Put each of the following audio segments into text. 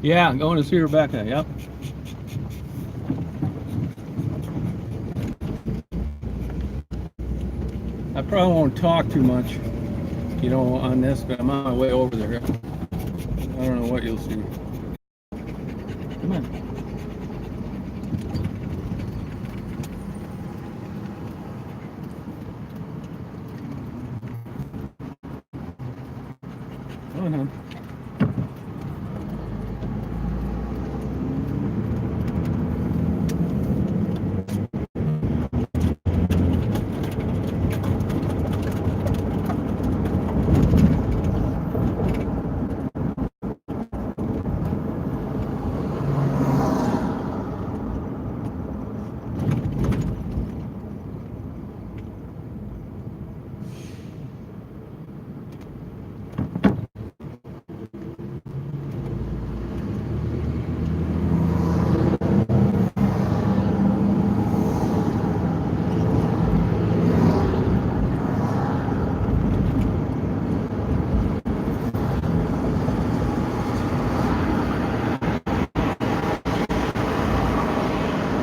Yeah, I'm going to see Rebecca. Yep. I probably won't talk too much, on this, but I'm on my way over there. I don't know what you'll see. Come on. Come on, hon.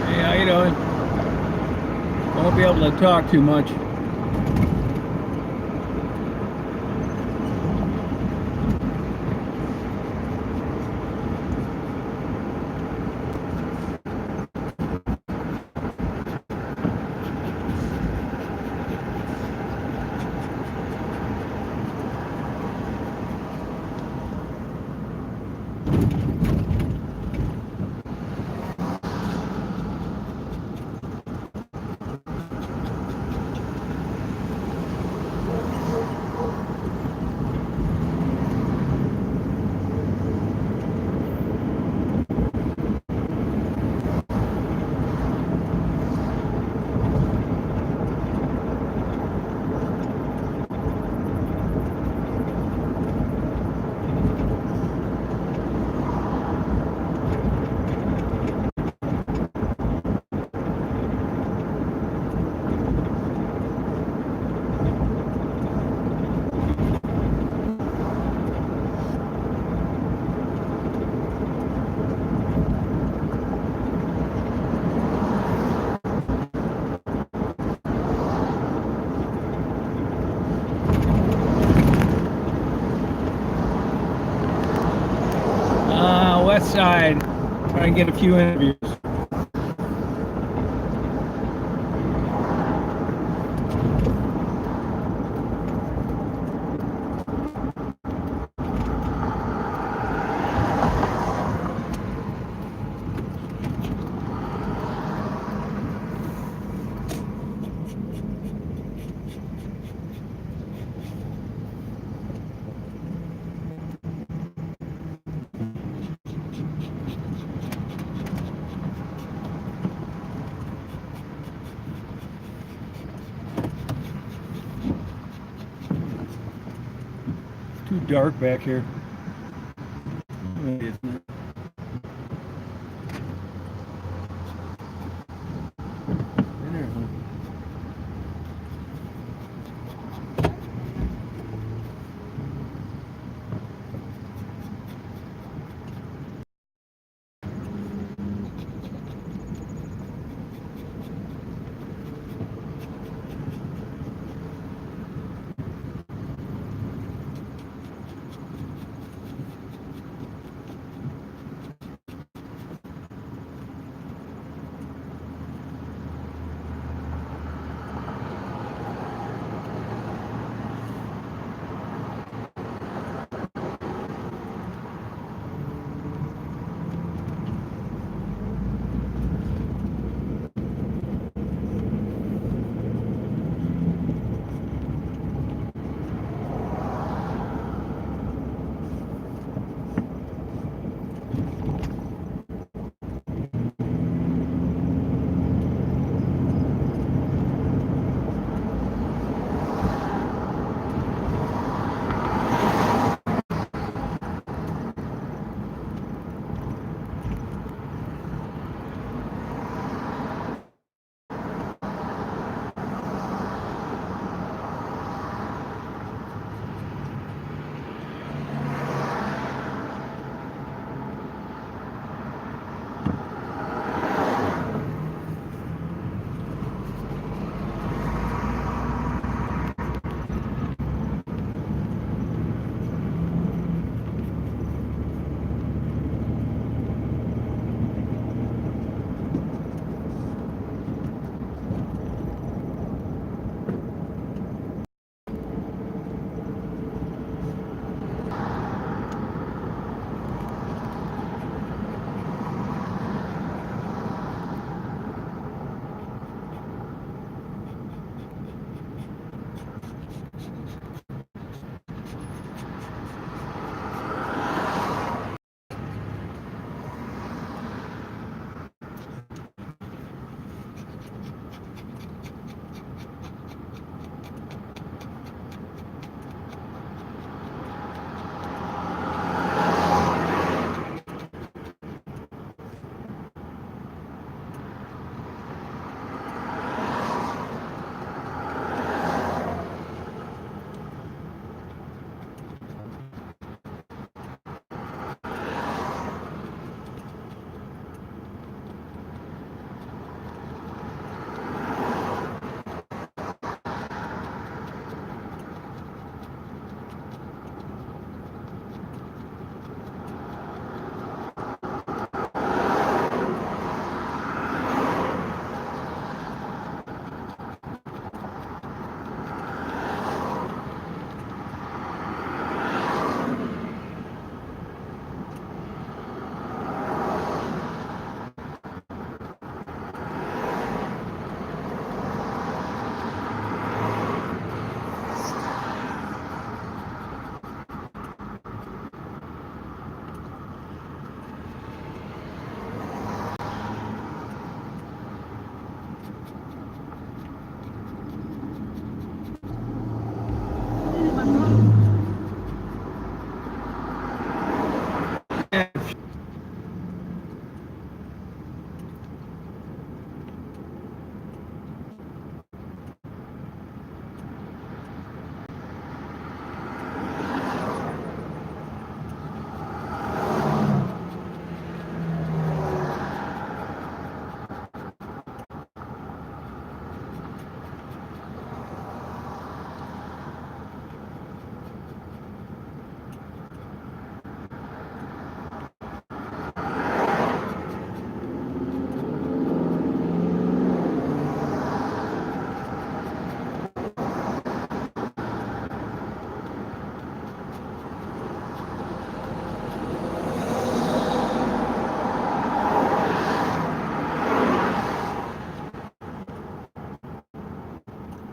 Hey, how you doing? Won't be able to talk too much. West side. Try and get a few interviews. Too dark back here. Maybe it's not. In there, huh?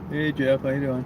Hey Jeff, how you doing?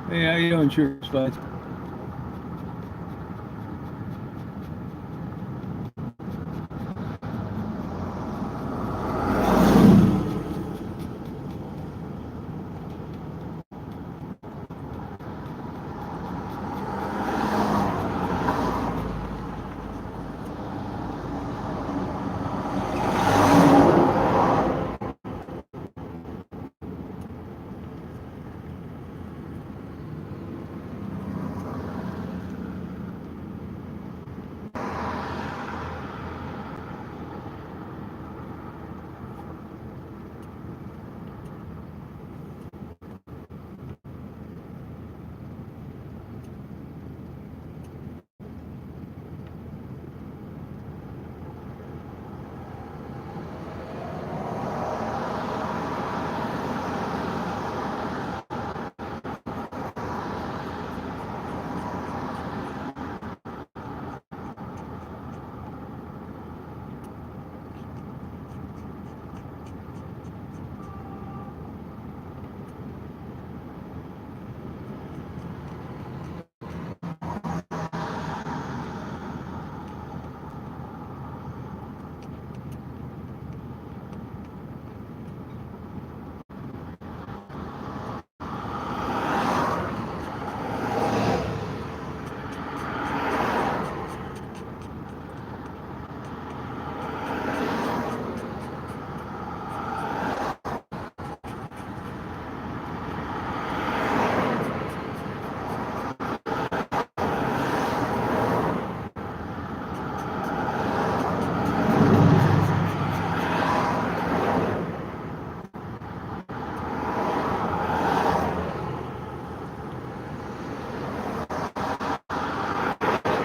Hey, how you doing, Sugar Spice?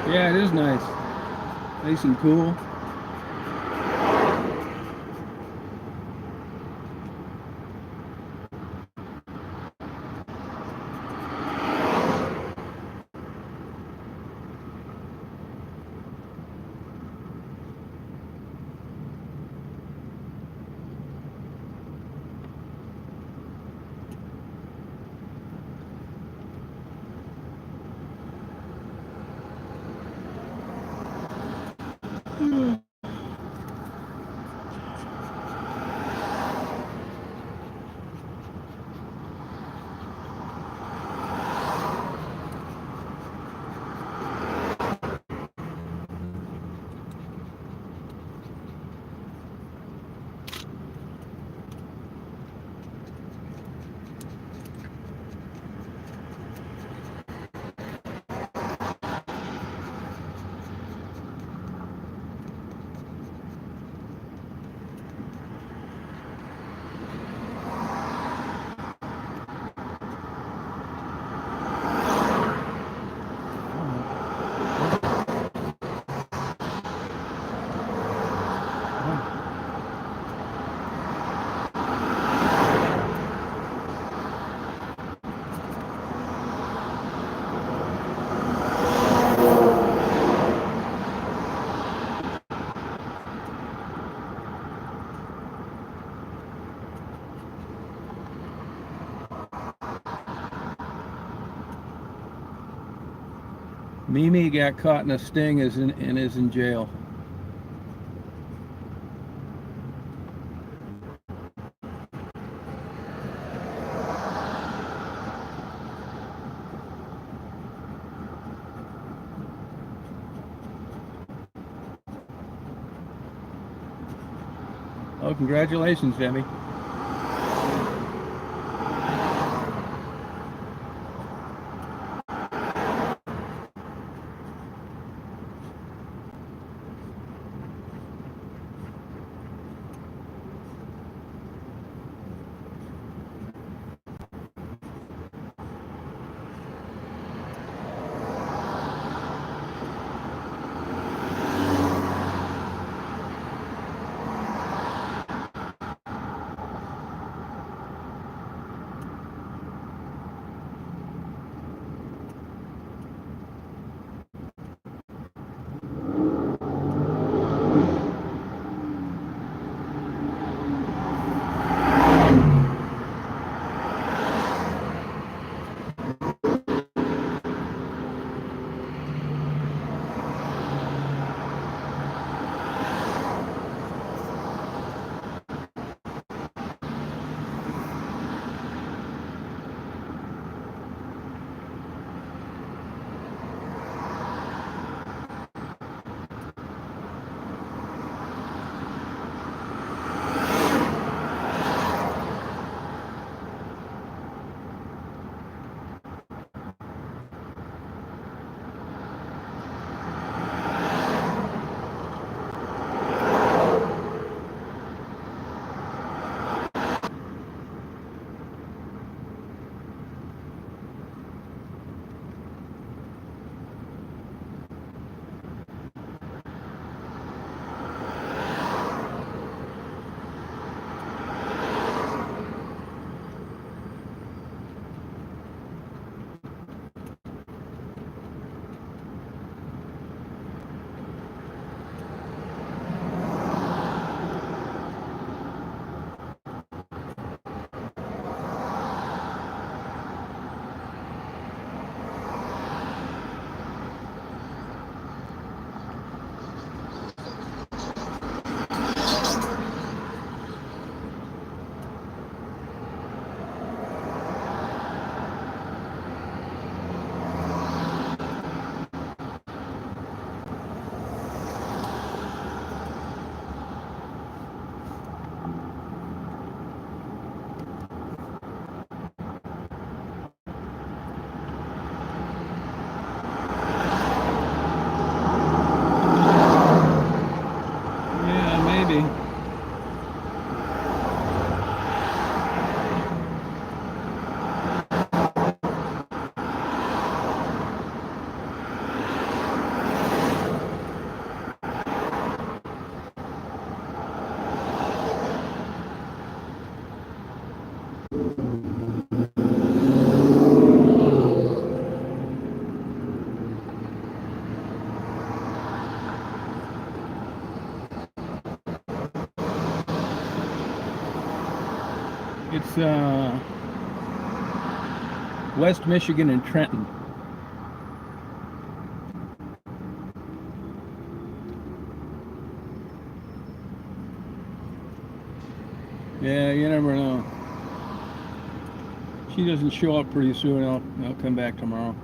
Yeah, it is nice. Nice and cool. Mimi got caught in a sting and is in jail. Oh, congratulations, Debbie. Yeah, maybe. It's West Michigan and Trenton. Yeah, you never know. She doesn't show up pretty soon. I'll come back tomorrow.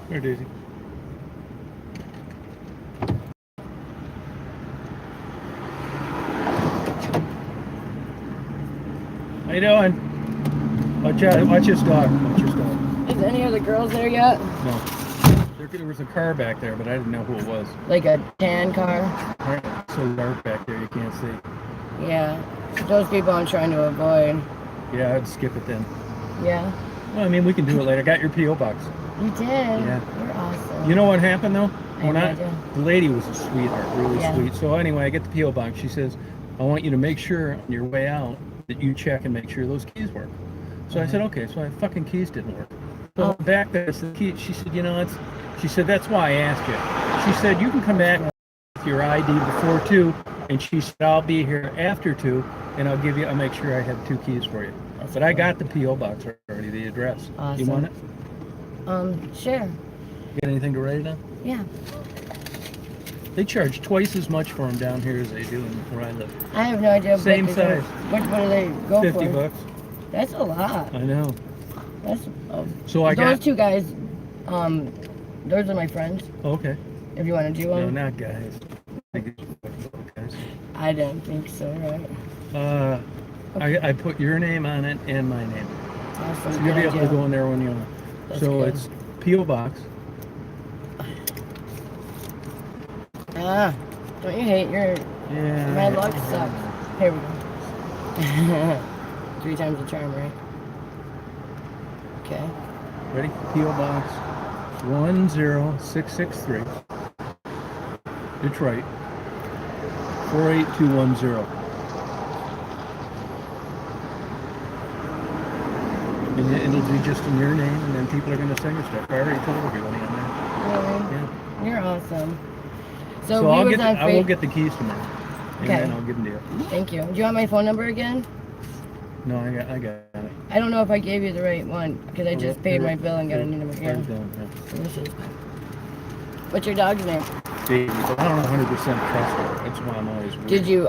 Here, Daisy. How you doing? Watch out! Watch this dog. Watch this dog. Is any of the girls there yet? No. There was a car back there, but I didn't know who it was. Like a tan car? It's so dark back there, you can't see. Yeah. Those people I'm trying to avoid. Yeah, I'd skip it then. Yeah. Well, I mean, we can do it later. I got your P.O. box. You did? Yeah. You're awesome. You know what happened, though? The lady was a sweetheart, really sweet. So anyway, I get the P.O. box. She says, I want you to make sure on your way out that you check and make sure those keys work. So I said, okay. So my fucking keys didn't work. So back there, the key. She said, she said, that's why I asked you. She said, you can come back with your ID before 2. And she said, I'll be here after 2, and I'll make sure I have 2 keys for you. But I got the P.O. box already, the address. Awesome. You want it? Sure. You got anything to write it on? Yeah. They charge twice as much for them down here as they do where I live. I have no idea. Same size. What do they go 50 for? bucks. That's a lot. I know. That's. So I those got 2 guys. Those are my friends. Okay. If you want to do them. No, not guys. I think it's guys. I didn't think so, right? I put your name on it and my name. Awesome. So you'll be able to go in there when you want. That's So good. it's P.O. box. Don't you hate your... Yeah. My luck sucks. Here we go. 3 times the charm, right? Okay. Ready? P.O. box 10663. Detroit 48210. And it'll be just in your name, and then people are going to send you stuff. I already told everybody on there. Really? Yeah. You're awesome. So I will get the keys tomorrow. And then I'll give them to you. Thank you. Do you want my phone number again? No, I got it. I don't know if I gave you the right one, because I just paid my bill and got a new number again. Yeah. What's your dog's name? Baby, but I don't 100% trust her. That's why I'm always worried. Did you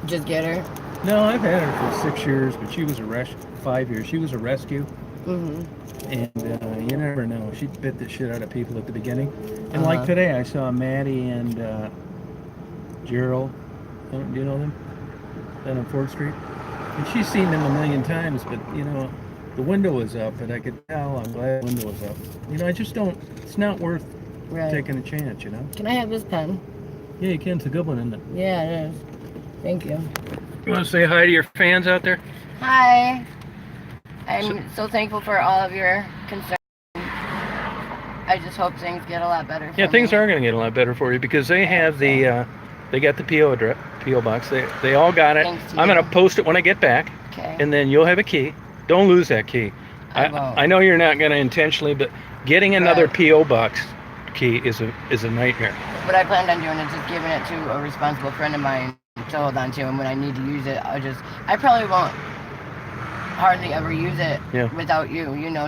just get her? No, I've had her for 6 years, but she was a 5 years. She was a rescue. Mm-hmm. And you never know. She bit the shit out of people at the beginning. And like today, I saw Maddie and Gerald. Do you know them? Down on 4th Street. And she's seen them a million times, but the window was up, and I could tell. I'm glad the window was up. I just don't. It's not worth taking a chance. Can I have this pen? Yeah, you can. It's a good one, isn't it? Yeah, it is. Thank you. You want to say hi to your fans out there? Hi. I'm so thankful for all of your concern. I just hope things get a lot better. Yeah, things are going to get a lot better for you because they have the, they got the PO box. They all got it. I'm going to post it when I get back. Okay. And then you'll have a key. Don't lose that key. I know you're not going to intentionally, but getting another PO box key is a nightmare. What I planned on doing is just giving it to a responsible friend of mine to hold on to, and when I need to use it, I probably won't hardly ever use it without you,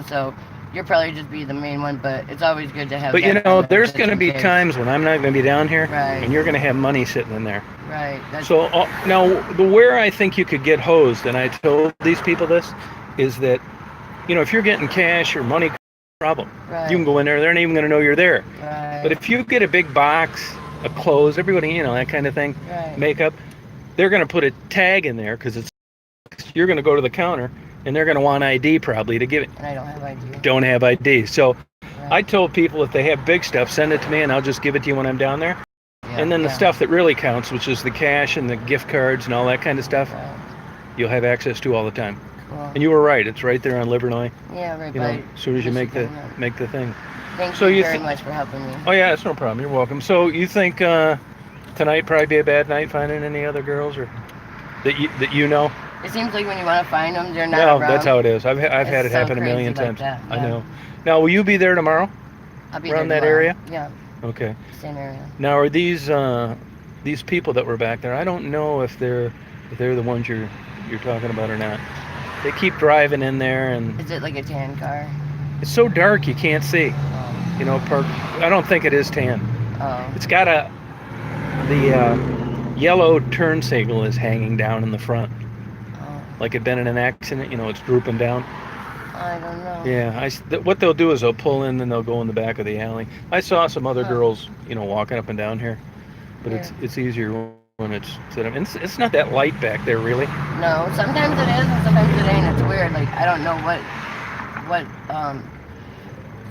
so you'll probably just be the main one, but it's always good to have. But there's going to be times when I'm not going to be down here, and you're going to have money sitting in there. Right. So now, where I think you could get hosed, and I told these people this, is that, if you're getting cash or money, problem. Right. You can go in there; they're not even going to know you're there. Right. But if you get a big box of clothes, everybody, that kind of thing, makeup, they're going to put a tag in there because you're going to go to the counter and they're going to want ID probably to give it. And I don't have ID. Don't have ID. So I told people if they have big stuff, send it to me and I'll just give it to you when I'm down there. And then the stuff that really counts, which is the cash and the gift cards and all that kind of stuff, you'll have access to all the time. Cool. And you were right. It's right there on Livernois. Yeah, right by. As soon as you make the thing. Thank you very much for helping me. Oh yeah, it's no problem. You're welcome. So you think tonight probably be a bad night finding any other girls or that you know? It seems like when you want to find them, they're not around. That's how it is. I've had it happen a million times. Yeah. I know. Now, will you be there tomorrow? I'll be around there that area? Yeah. Okay. Same area. Now, are these people that were back there? I don't know if they're the ones you're talking about or not. They keep driving in there and. Is it like a tan car? It's so dark you can't see. I don't think it is tan. Oh. It's got the yellow turn signal is hanging down in the front. Oh. Like it'd been in an accident, it's drooping down. I don't know. Yeah, what they'll do is they'll pull in and they'll go in the back of the alley. I saw some other girls, walking up and down here, but it's easier when it's to them. And it's not that light back there, really. No, sometimes it is and sometimes it ain't. It's weird. Like I don't know what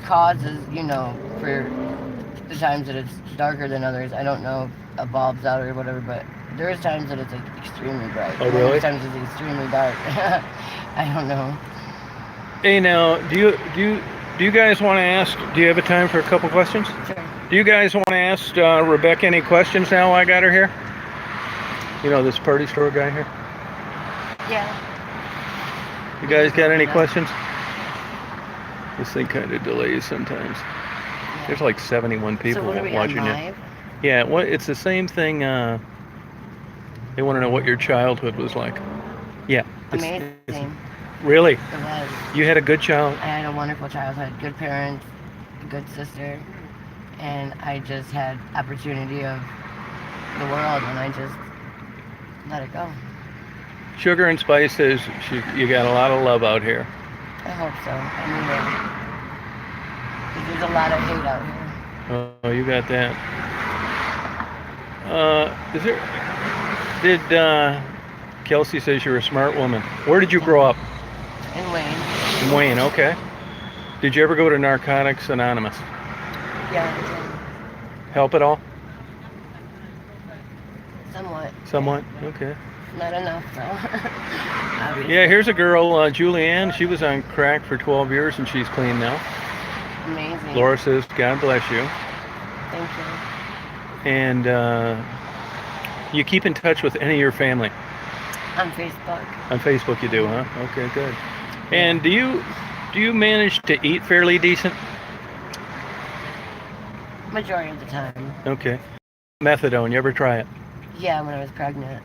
causes, for the times that it's darker than others. I don't know if a bulb's out or whatever, but there is times that it's like extremely bright. Oh, really? There's times it's extremely dark. I don't know. Hey, now, do you guys want to ask? Do you have a time for a couple questions? Sure. Do you guys want to ask Rebecca any questions now? I got her here. This party store guy here. Yeah. You guys got any questions? This thing kind of delays sometimes. Yeah. There's like 71 people so what are we watching on it. live? Yeah, it's the same thing. They want to know what your childhood was like. Yeah. Amazing. Really? It was. You had a good child? I had a wonderful childhood, good parents, a good sister, and I just had opportunity of the world, and I just let it go. Sugar and Spice says you got a lot of love out here. I hope so. I mean, there's a lot of hate out here. Oh, you got that. Kelsey says you're a smart woman. Where did you grow up? In Wayne. In Wayne, okay. Did you ever go to Narcotics Anonymous? Yeah, I did. Help at all? Somewhat. Somewhat? Okay. Not enough, though. Obviously. Yeah, here's a girl, Julianne. She was on crack for 12 years and she's clean now. Amazing. Laura says, God bless you. Thank you. And you keep in touch with any of your family? On Facebook. On Facebook you do, huh? Okay, good. And do you manage to eat fairly decent? Majority of the time. Okay. Methadone, you ever try it? Yeah, when I was pregnant.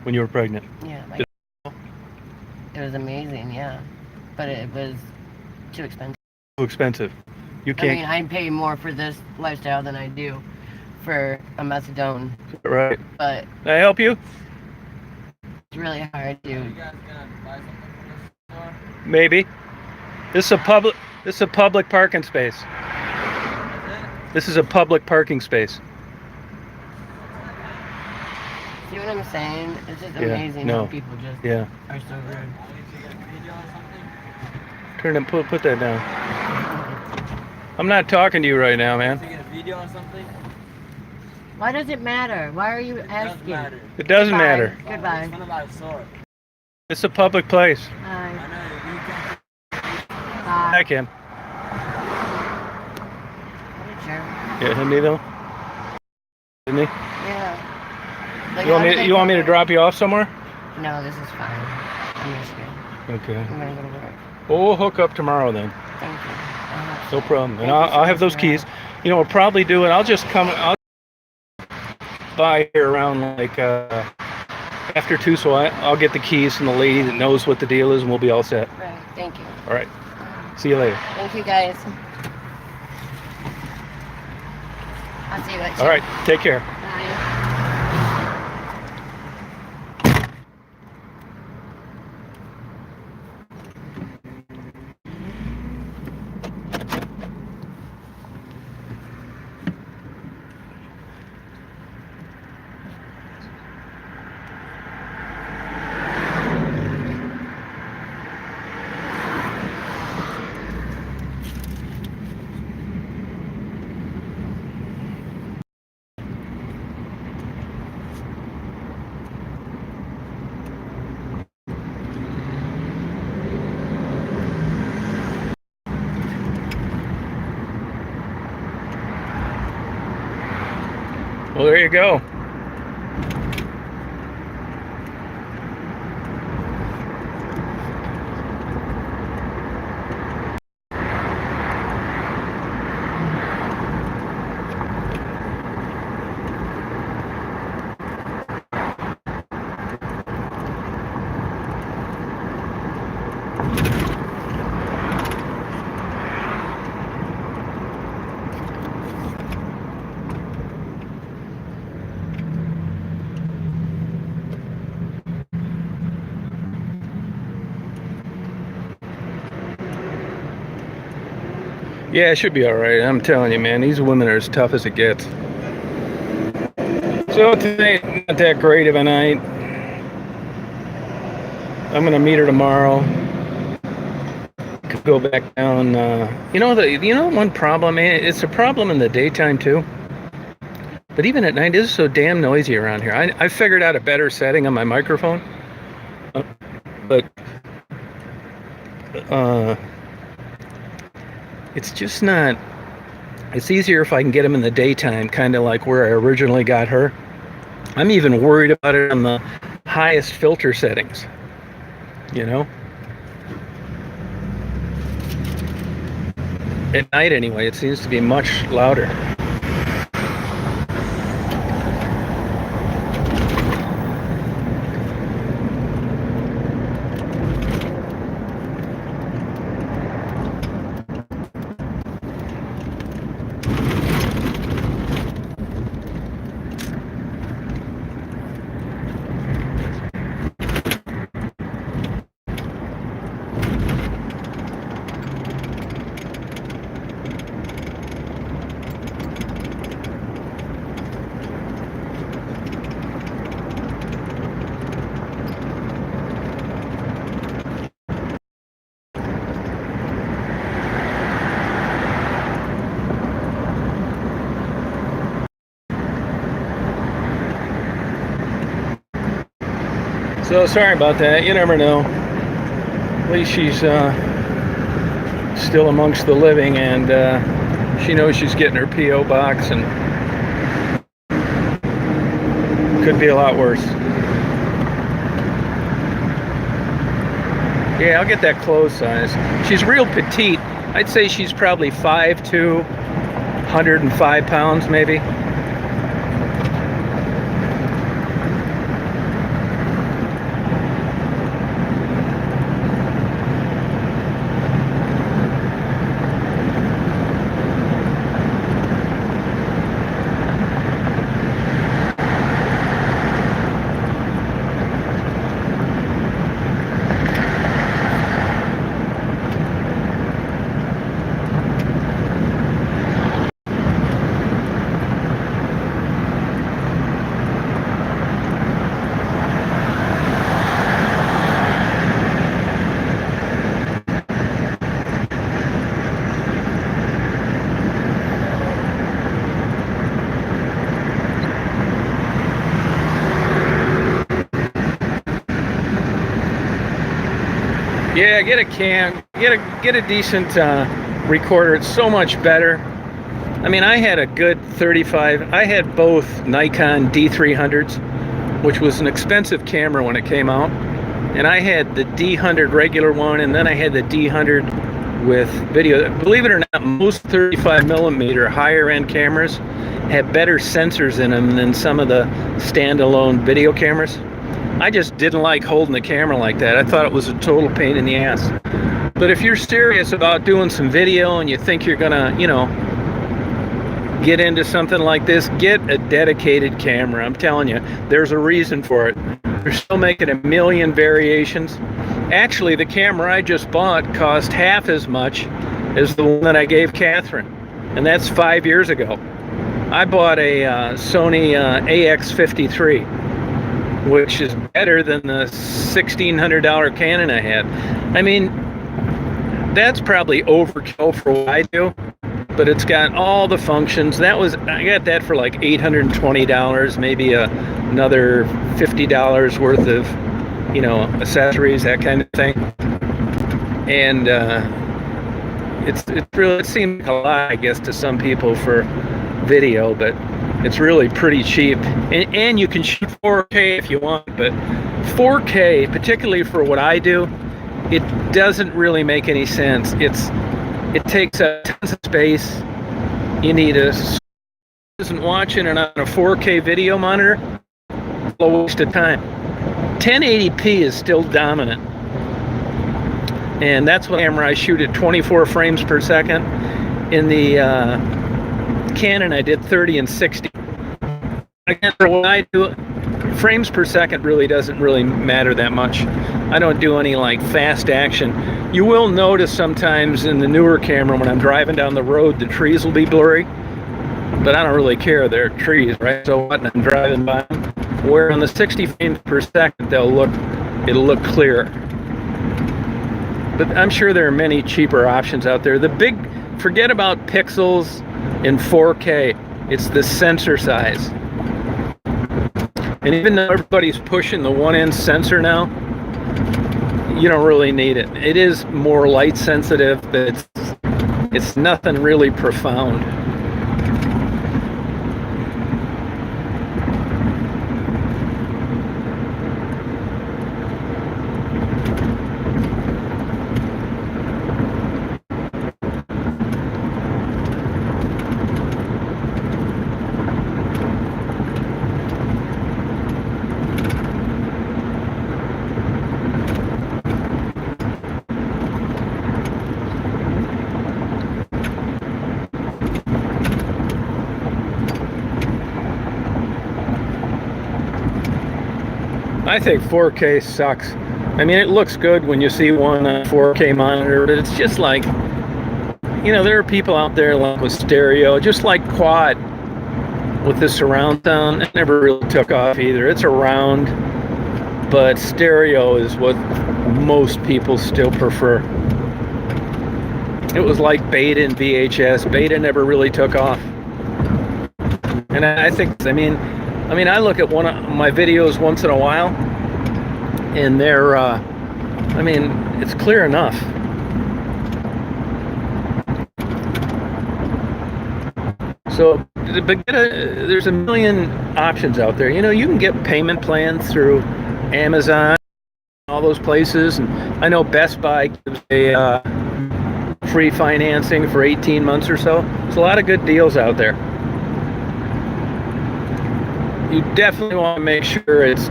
When you were pregnant? Yeah. It was amazing, yeah. But it was too expensive. Too expensive. You can't. I mean, I pay more for this lifestyle than I do for a methadone. Right. But Can I help you? it's really hard to. Are you guys gonna buy something from this store? Maybe. This is a public parking space. This is a public parking space. See what I'm saying? It's just Yeah, amazing no. how people just Yeah. are so rude. Turn and put that down. I'm not talking to you right now, man. Taking a video or something? Why does it matter? Why are you Doesn't asking? matter. It doesn't Goodbye. matter. Goodbye. It's one of my store. It's a public place. I Bye. know you can. I Bye. can. What a jerk. Yeah, him though. Didn't he? Yeah. Like, You want how did they me? You want me to know? drop you off somewhere? No, this is fine. I'm just good. Okay. I'm gonna go to work. Well, we'll hook up tomorrow then. Thank you. No problem. And Thank you so I'll have much those for keys. your We'll probably do it. I'll by here around like after 2, so I'll get the keys from the lady that knows what the deal is, and we'll be all set. help. Right. Thank you. All right. See you later. Thank you, guys. I'll see you later. All right. Take care. Bye. Well, there you go. Yeah, it should be all right. I'm telling you, man, these women are as tough as it gets. So today, not that great of a night. I'm gonna meet her tomorrow. Could go back down. One problem. It's a problem in the daytime too. But even at night, it is so damn noisy around here. I figured out a better setting on my microphone, but it's just not. It's easier if I can get them in the daytime, kind of like where I originally got her. I'm even worried about it on the highest filter settings, you know? At night anyway, it seems to be much louder. So sorry about that. You never know. At least she's still amongst the living, and she knows she's getting her P.O. box, and could be a lot worse. Yeah, I'll get that clothes size. She's real petite. I'd say she's probably 5'2", 105 pounds maybe. Yeah, get a cam, get a decent recorder. It's so much better. I mean, I had a good 35. I had both Nikon D300s, which was an expensive camera when it came out, and I had the D100 regular one, and then I had the D100 with video. Believe it or not, most 35 millimeter higher end cameras have better sensors in them than some of the standalone video cameras. I just didn't like holding the camera like that. I thought it was a total pain in the ass. But if you're serious about doing some video and you think you're gonna, get into something like this, get a dedicated camera. I'm telling you, there's a reason for it. They're still making a million variations. Actually, the camera I just bought cost half as much as the one that I gave Catherine, and that's 5 years ago. I bought a Sony AX53. Which is better than the $1,600 Canon I had. I mean, that's probably overkill for what I do, but it's got all the functions. I got that for like $820, maybe another $50 worth of, accessories, that kind of thing. And it seems like a lot, I guess, to some people for video, but it's really pretty cheap, and you can shoot 4K if you want, but 4K, particularly for what I do, it doesn't really make any sense. It takes up tons of space. You need isn't watching it on a 4K video monitor, a waste of time. 1080p is still dominant, and that's what camera I shoot at 24 frames per second. In the Canon, I did 30 and 60. Again, for what I do, frames per second really doesn't really matter that much. I don't do any like fast action. You will notice sometimes in the newer camera when I'm driving down the road, the trees will be blurry, but I don't really care. They're trees, right? So what? I'm driving by them. Where on the 60 frames per second, it'll look clear. But I'm sure there are many cheaper options out there. Forget about pixels in 4K. It's the sensor size. And even though everybody's pushing the 1-inch sensor now, you don't really need it. It is more light sensitive, but it's nothing really profound. I think 4K sucks. I mean, it looks good when you see one on a 4K monitor, but it's just like, you know, there are people out there like with stereo, just like quad with the surround sound. It never really took off either. It's around, but stereo is what most people still prefer. It was like Beta and VHS. Beta never really took off. And I think, I mean, I look at one of my videos once in a while, and they're, I mean, it's clear enough. So, but there's a million options out there. You know, you can get payment plans through Amazon, all those places, and I know Best Buy gives a free financing for 18 months or so. There's a lot of good deals out there. You definitely want to make sure it's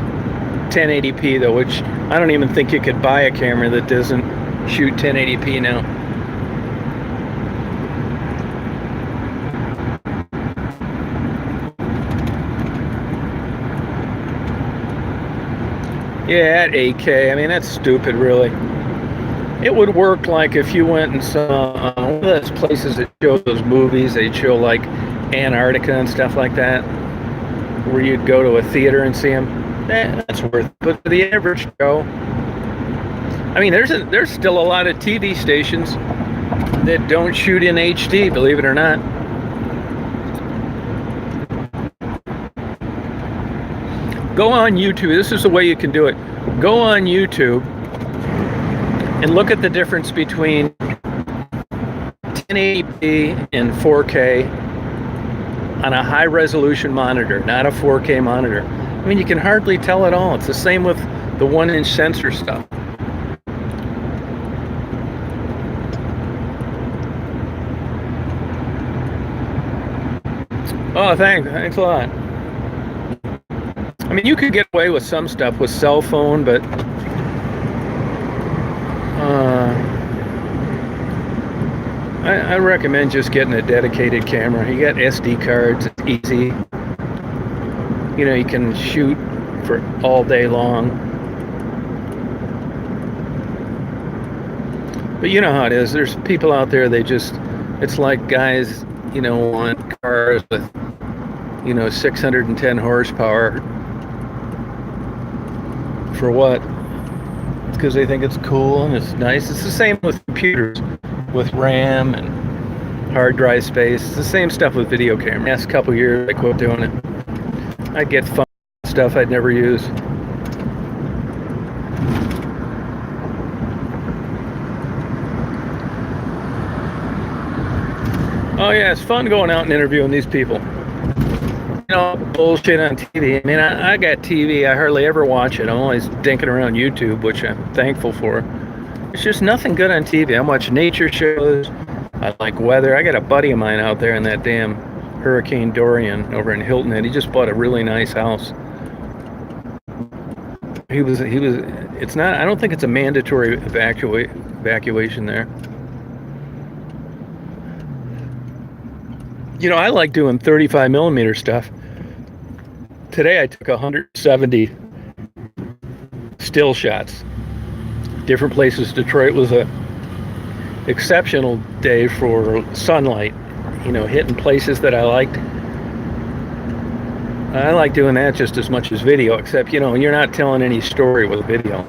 1080p though, which I don't even think you could buy a camera that doesn't shoot 1080p now. Yeah, at 8K, I mean, that's stupid, really. It would work like if you went and saw one of those places that show those movies, they show like Antarctica and stuff like that, where you'd go to a theater and see them. That's worth it. But for the average Joe, I mean, there's still a lot of TV stations that don't shoot in HD, believe it or not. Go on YouTube. This is the way you can do it. Go on YouTube and look at the difference between 1080p and 4K on a high resolution monitor, not a 4K monitor. I mean, you can hardly tell at all. It's the same with the 1-inch sensor stuff. Oh, thanks a lot. I mean, you could get away with some stuff with cell phone, but I recommend just getting a dedicated camera. You got SD cards, it's easy. You know, you can shoot for all day long. But you know how it is. There's people out there, it's like guys, you know, want cars with, you know, 610 horsepower. For what? It's because they think it's cool and it's nice. It's the same with computers, with RAM and hard drive space. It's the same stuff with video cameras. The last couple years, I quit doing it. I'd get fun stuff I'd never use. Oh yeah, it's fun going out and interviewing these people. You know, bullshit on TV. I mean, I got TV. I hardly ever watch it. I'm always dinking around YouTube, which I'm thankful for. It's just nothing good on TV. I watch nature shows. I like weather. I got a buddy of mine out there in that damn Hurricane Dorian over in Hilton Head. He just bought a really nice house. It's not, I don't think it's a mandatory evacuation there. You know, I like doing 35mm stuff. today I took 170 still shots. Different places. Detroit was a exceptional day for sunlight. You know, hitting places that I liked. I like doing that just as much as video, except, you know, you're not telling any story with video.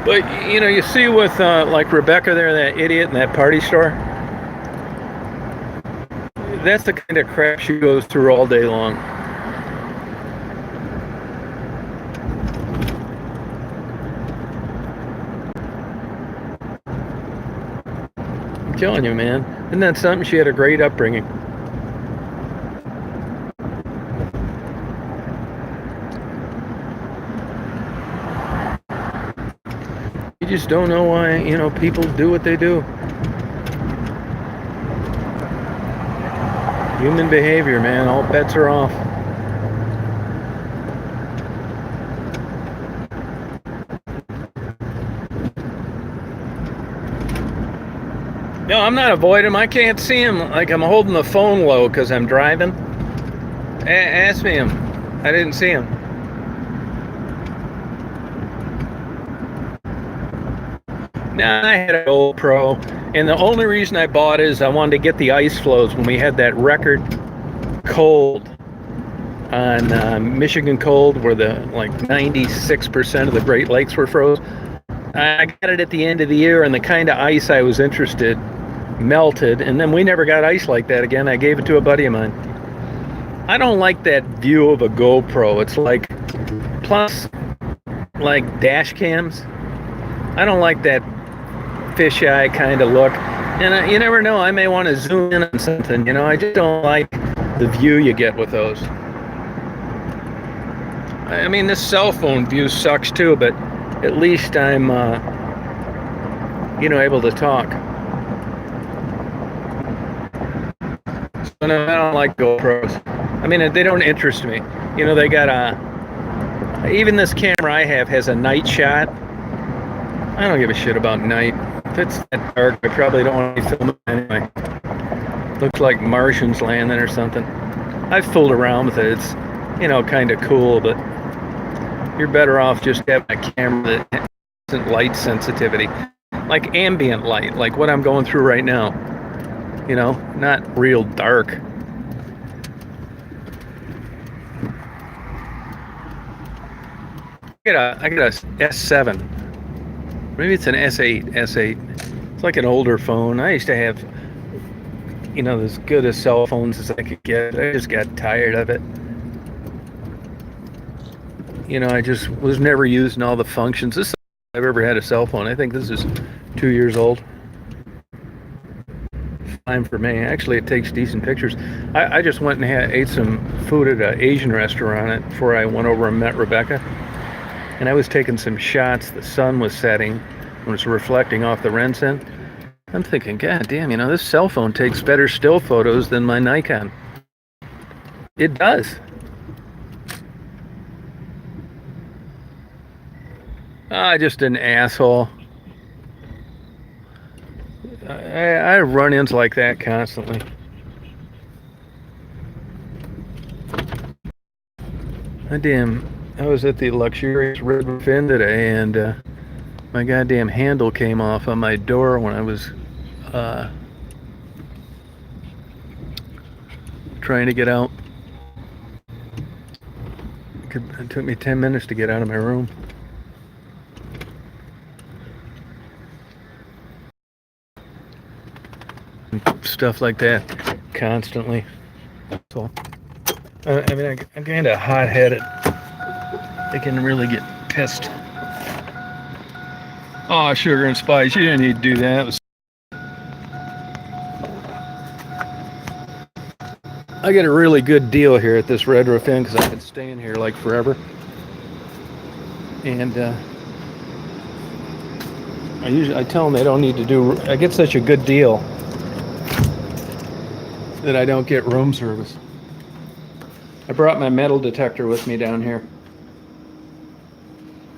But, you know, you see with, like Rebecca there, that idiot in that party store, that's the kind of crap she goes through all day long. I'm telling you, man. Isn't that something? She had a great upbringing. You just don't know why, you know, people do what they do. Human behavior, man. All bets are off. No, I'm not avoiding him. I can't see him. Like, I'm holding the phone low because I'm driving. Ask me him. I didn't see him. Now, I had a GoPro, and the only reason I bought it is I wanted to get the ice flows when we had that record cold on Michigan cold, where the like 96% of the Great Lakes were froze. I got it at the end of the year, and the kind of ice I was interested melted, and then we never got ice like that again. I gave it to a buddy of mine. I don't like that view of a GoPro. It's like, plus, like dash cams. I don't like that fisheye kind of look. And you never know, I may want to zoom in on something, you know. I just don't like the view you get with those. I mean, this cell phone view sucks too, but at least I'm, you know, able to talk. So no, I don't like GoPros. I mean, they don't interest me. You know, they got even this camera I have has a night shot. I don't give a shit about night. If it's that dark, I probably don't want to film it anyway. Looks like Martians landing or something. I've fooled around with it. It's, you know, kind of cool, but you're better off just having a camera that isn't light sensitivity. Like ambient light, like what I'm going through right now. You know, not real dark. I got a S7. Maybe it's an S8. It's like an older phone. I used to have, you know, as good as cell phones as I could get. I just got tired of it. You know, I just was never using all the functions. This is the first I've ever had a cell phone. I think this is 2 years old. Fine for me. Actually, it takes decent pictures. I just went and ate some food at an Asian restaurant before I went over and met Rebecca. And I was taking some shots. The sun was setting and it was reflecting off the Rensen. I'm thinking, God damn, you know, this cell phone takes better still photos than my Nikon. It does. Just an asshole. I have run-ins like that constantly. I was at the luxurious Red Roof Inn today, and my goddamn handle came off on my door when I was trying to get out. It took me 10 minutes to get out of my room. Stuff like that constantly. So I mean, I'm kind of hot-headed. I can really get pissed. Oh, sugar and spice, you didn't need to do that. I get a really good deal here at this Red Roof Inn because I've been staying here like forever. And I tell them they don't need to do. I get such a good deal that I don't get room service. I brought my metal detector with me down here.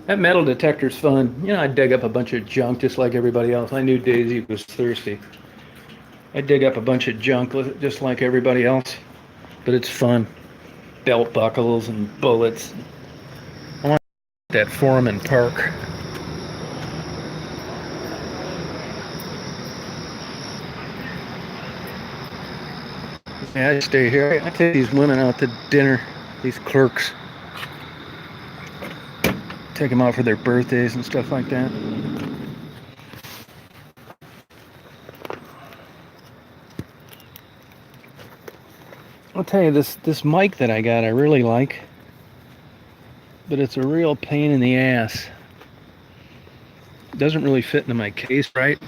That metal detector's fun. You know, I dug up a bunch of junk just like everybody else. I knew Daisy was thirsty. I dig up a bunch of junk just like everybody else, but it's fun. Belt buckles and bullets. I want that Foreman Park. Yeah, I stay here. I take these women out to dinner, these clerks. Take them out for their birthdays and stuff like that. I'll tell you, this mic that I got, I really like, but it's a real pain in the ass. It doesn't really fit into my case right,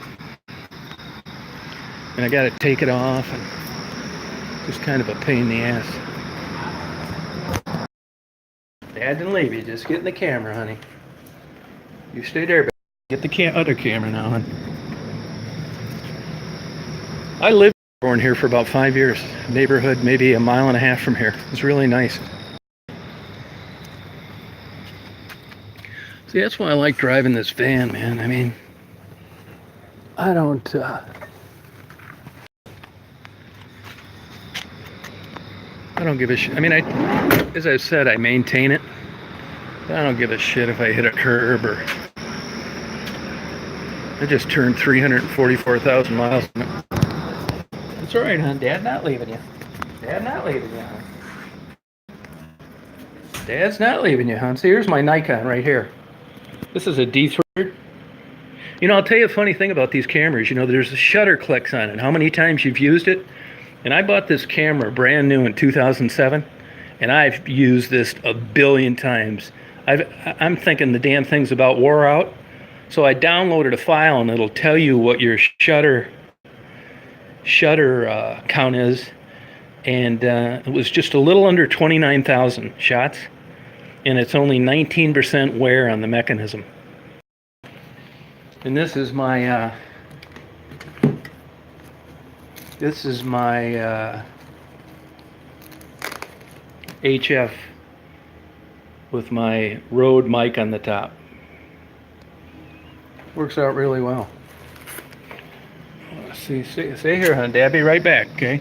and I got to take it off, and just kind of a pain in the ass. Dad didn't leave you. Just get in the camera, honey. You stay there, but get the other camera now, hon. I lived here for about 5 years. Neighborhood maybe a mile and a half from here. It's really nice. See, that's why I like driving this van, man. I mean, I don't give a shit. I mean, as I said, I maintain it. I don't give a shit if I hit a curb or... I just turned 344,000 miles. It's all right, hon. Dad not leaving you. Dad not leaving you, hon. Dad's not leaving you, hon. See, here's my Nikon right here. This is a D3. You know, I'll tell you a funny thing about these cameras. You know, there's the shutter clicks on it. How many times you've used it? And I bought this camera brand new in 2007, and I've used this a billion times. I'm thinking the damn thing's about wore out. So I downloaded a file, and it'll tell you what your shutter count is. And it was just a little under 29,000 shots, and it's only 19% wear on the mechanism. And this is my HF with my Rode mic on the top. Works out really well. See, stay here, hon. Dad be right back, okay?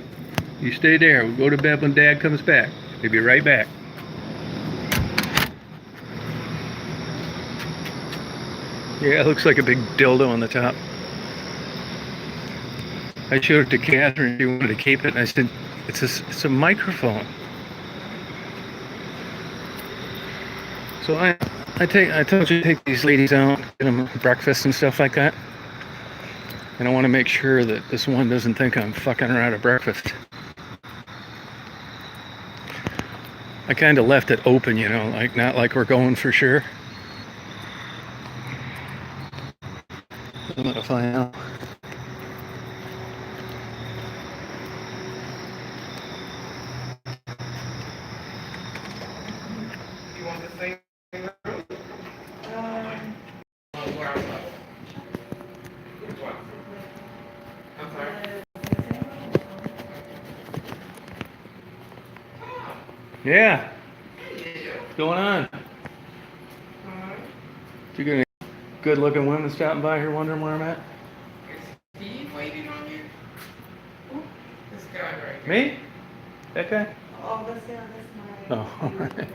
You stay there. We'll go to bed when Dad comes back. He'll be right back. Yeah, it looks like a big dildo on the top. I showed it to Catherine. She wanted to keep it, and I said, it's a microphone. So I told you to take these ladies out, get them breakfast and stuff like that. And I want to make sure that this one doesn't think I'm fucking her out of breakfast. I kind of left it open, you know, like not like we're going for sure. I'm gonna find out. You want the same room? Which one? I'm sorry. Yeah. What's going on? You got any good-looking women stopping by here wondering where I'm at? Is Steve waiting on you? This guy right here. Me? That guy? Oh, that's my... Oh, all right.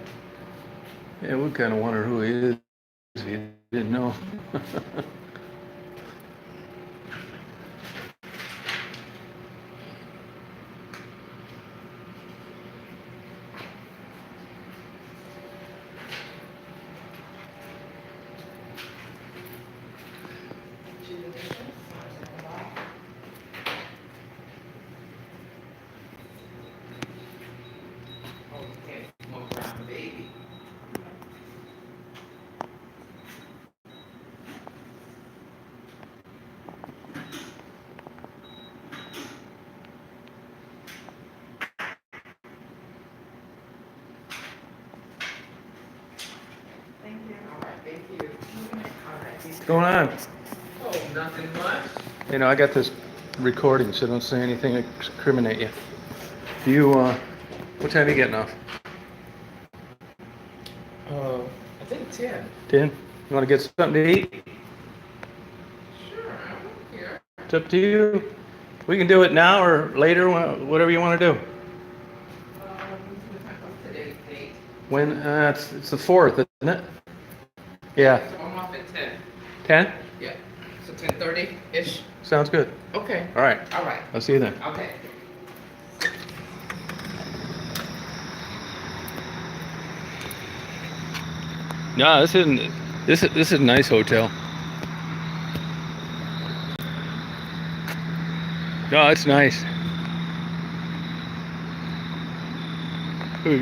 Yeah, we kind of wonder who he is if you didn't know. Oh, you can't smoke around the baby. Thank you. All right, thank you. All right. What's going on? Oh, nothing much. You know, I got this recording, so don't say anything to incriminate you. Do you, what time are you getting off? I think 10. 10? You want to get something to eat? Sure, I don't care. It's up to you. We can do it now or later, whatever you want to do. What's today's date? When it's the 4th, isn't it? Yeah. So I'm off at 10. 10? Yeah. So 10:30-ish? Sounds good. Okay. All right. All right. I'll see you then. Okay. No, this isn't. This is a nice hotel. No, it's nice. Who we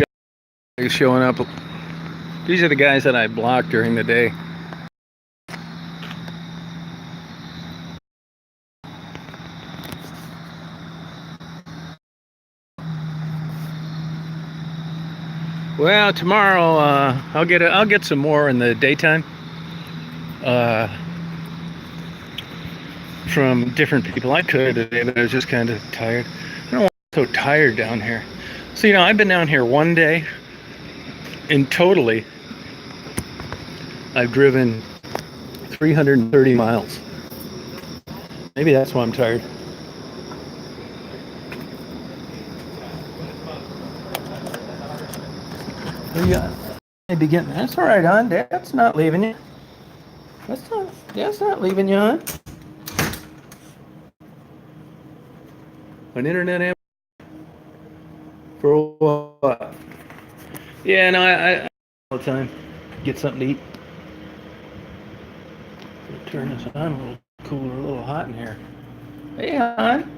got showing up? These are the guys that I blocked during the day. Well, tomorrow I'll get some more in the daytime from different people. I could today, but I was just kind of tired. I don't know why I'm so tired down here. So I've been down here one day, and totally I've driven 330 miles. Maybe that's why I'm tired. Maybe getting that's all right, hon. Dad's not leaving you. Dad's not leaving you, hon. An internet for what? Yeah, no, I all the time get something to eat. Turn this on a little cooler, a little hot in here. Hey, hon.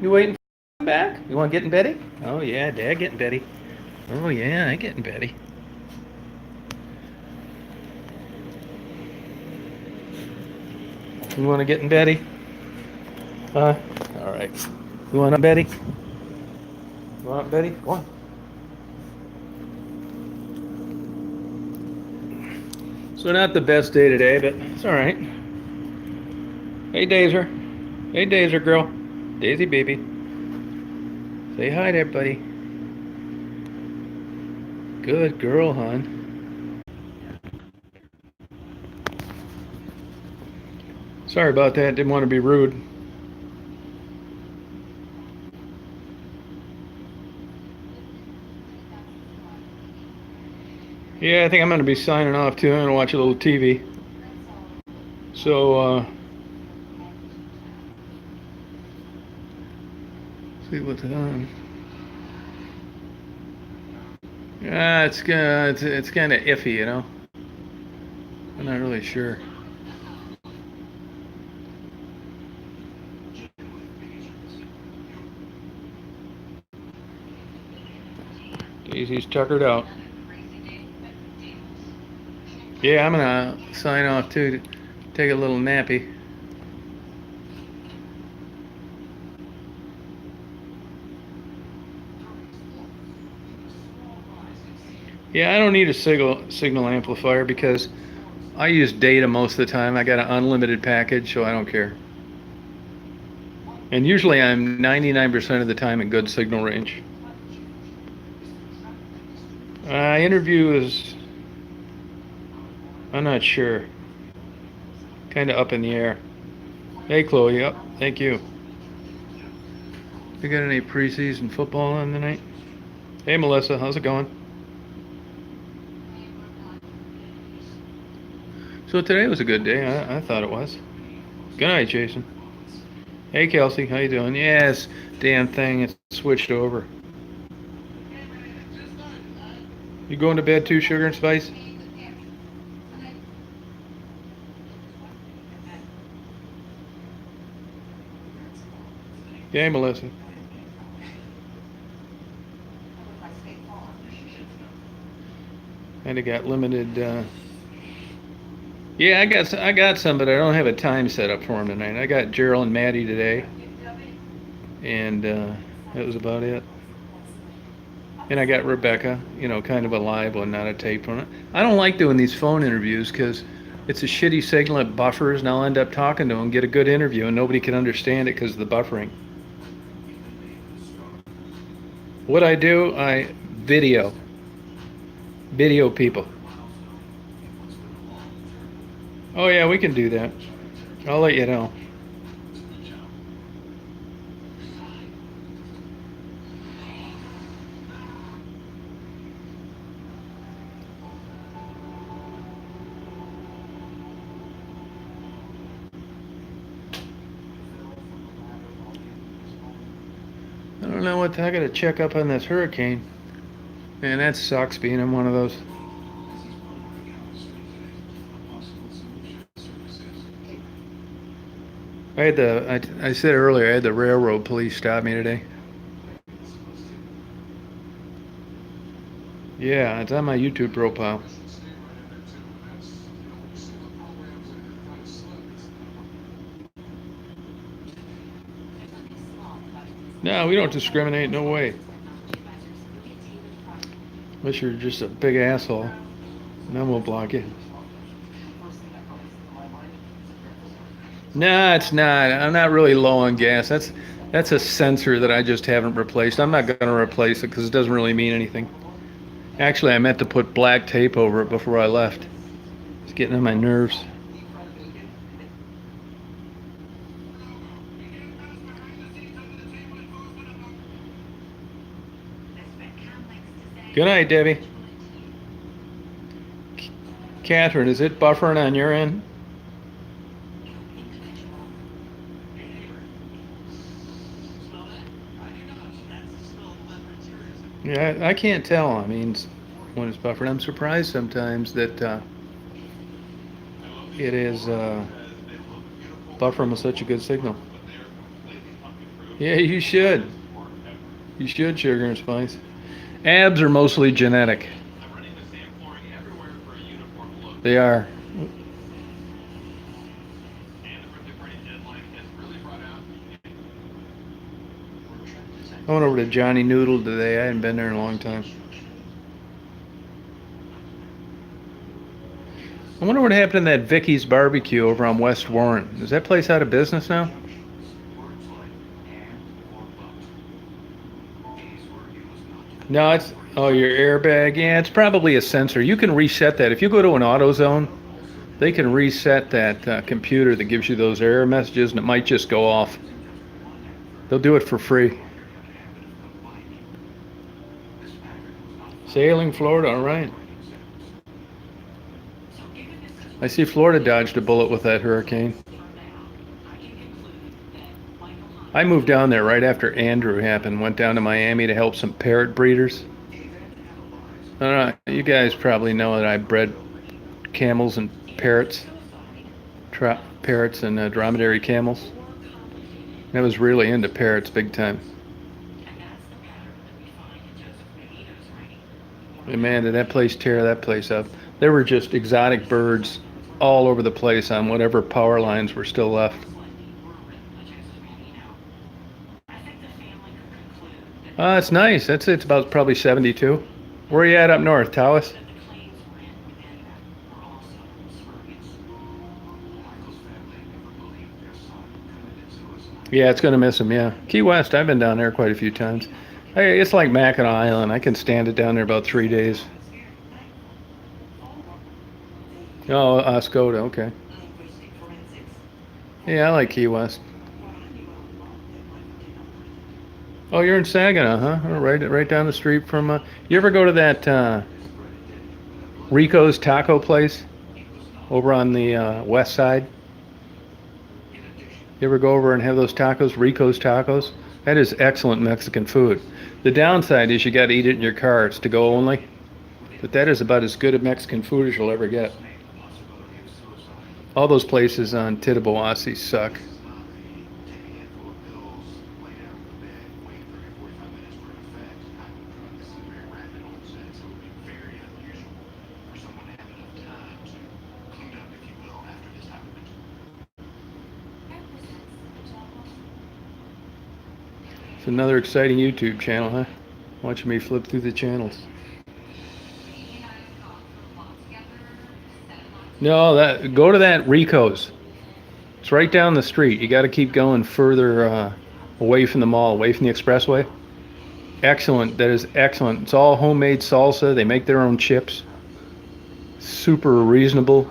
You waiting for back? You want to get in Betty? Oh yeah, Dad getting Betty. Oh yeah, I getting Betty. You want to get in Betty? All right. You want a Betty? You want Betty? Go on. So not the best day today, but it's all right. Hey, Dazer. Hey, Dazer girl. Daisy baby. Say hi to everybody. Good girl, hon. Sorry about that. Didn't want to be rude. Yeah, I think I'm going to be signing off too. I'm going to watch a little TV. So, see what's on. Yeah, it's kind of iffy, I'm not really sure. Daisy's tuckered out. Yeah, I'm gonna sign off too, to take a little nappy. Yeah, I don't need a signal amplifier because I use data most of the time. I got an unlimited package, so I don't care. And usually I'm 99% of the time in good signal range. Interview is, I'm not sure. Kind of up in the air. Hey, Chloe. Yep. Thank you. You got any preseason football on tonight? Hey, Melissa. How's it going? So today was a good day. I thought it was. Good night, Jason. Hey, Kelsey. How you doing? Yes. Damn thing. It's switched over. You going to bed too, Sugar and Spice? Yeah, Melissa. And I got limited. Yeah, I got some, but I don't have a time set up for them tonight. I got Gerald and Maddie today, and that was about it. And I got Rebecca, kind of a live one, not a taped one. I don't like doing these phone interviews because it's a shitty signal, it buffers, and I'll end up talking to them, get a good interview, and nobody can understand it because of the buffering. What I do, I video people. Oh yeah, we can do that. I'll let you know. don't know what I gotta check up on this hurricane. Man, that sucks being in one of those. I said earlier I had the railroad police stop me today. Yeah, it's on my YouTube profile. No, we don't discriminate, no way. Unless you're just a big asshole. And then we'll block you. No, it's not. I'm not really low on gas. That's a sensor that I just haven't replaced. I'm not going to replace it because it doesn't really mean anything. Actually, I meant to put black tape over it before I left. It's getting on my nerves. Good night, Debbie. Catherine, is it buffering on your end? Yeah, I can't tell. I mean, when it's buffered, I'm surprised sometimes that it is buffering with such a good signal. Yeah, you should. You should, Sugar and Spice. Abs are mostly genetic. They are. I went over to Johnny Noodle today. I hadn't been there in a long time. I wonder what happened to that Vicky's Barbecue over on West Warren. Is that place out of business now? No, it's... Oh, your airbag. Yeah, it's probably a sensor. You can reset that. If you go to an AutoZone, they can reset that computer that gives you those error messages, and it might just go off. They'll do it for free. Sailing Florida, all right. I see Florida dodged a bullet with that hurricane. I moved down there right after Andrew happened. Went down to Miami to help some parrot breeders. I don't know, you guys probably know that I bred camels and parrots. Parrots and dromedary camels. I was really into parrots big time. And man, did that place tear that place up. There were just exotic birds all over the place on whatever power lines were still left. It's nice. It's about probably 72. Where are you at up north, Tawas? Yeah, it's going to miss them, yeah. Key West, I've been down there quite a few times. It's like Mackinac Island. I can stand it down there about 3 days. Oh, Oscoda, okay. Yeah, I like Key West. Oh, you're in Saginaw, huh? Oh, right down the street from... you ever go to that Rico's Taco place over on the west side? You ever go over and have those tacos, Rico's Tacos? That is excellent Mexican food. The downside is you got to eat it in your car. It's to go only. But that is about as good a Mexican food as you'll ever get. All those places on Tittabawassee suck. It's another exciting YouTube channel, huh? Watching me flip through the channels. No, go to that Rico's. It's right down the street. You got to keep going further away from the mall, away from the expressway. Excellent. That is excellent. It's all homemade salsa. They make their own chips. Super reasonable.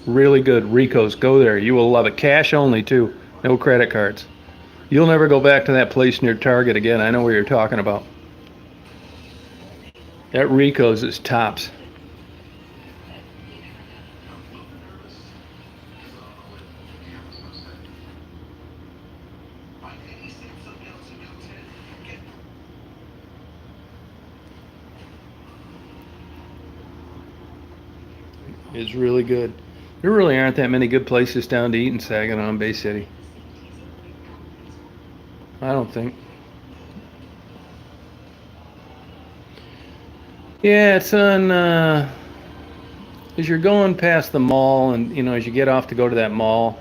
Really good. Rico's. Go there. You will love it. Cash only, too. No credit cards. You'll never go back to that place near Target again. I know what you're talking about. That Rico's is tops. is really good. There really aren't that many good places down to eat in Saginaw and Bay City. I don't think. Yeah, it's on, as you're going past the mall and, you know, as you get off to go to that mall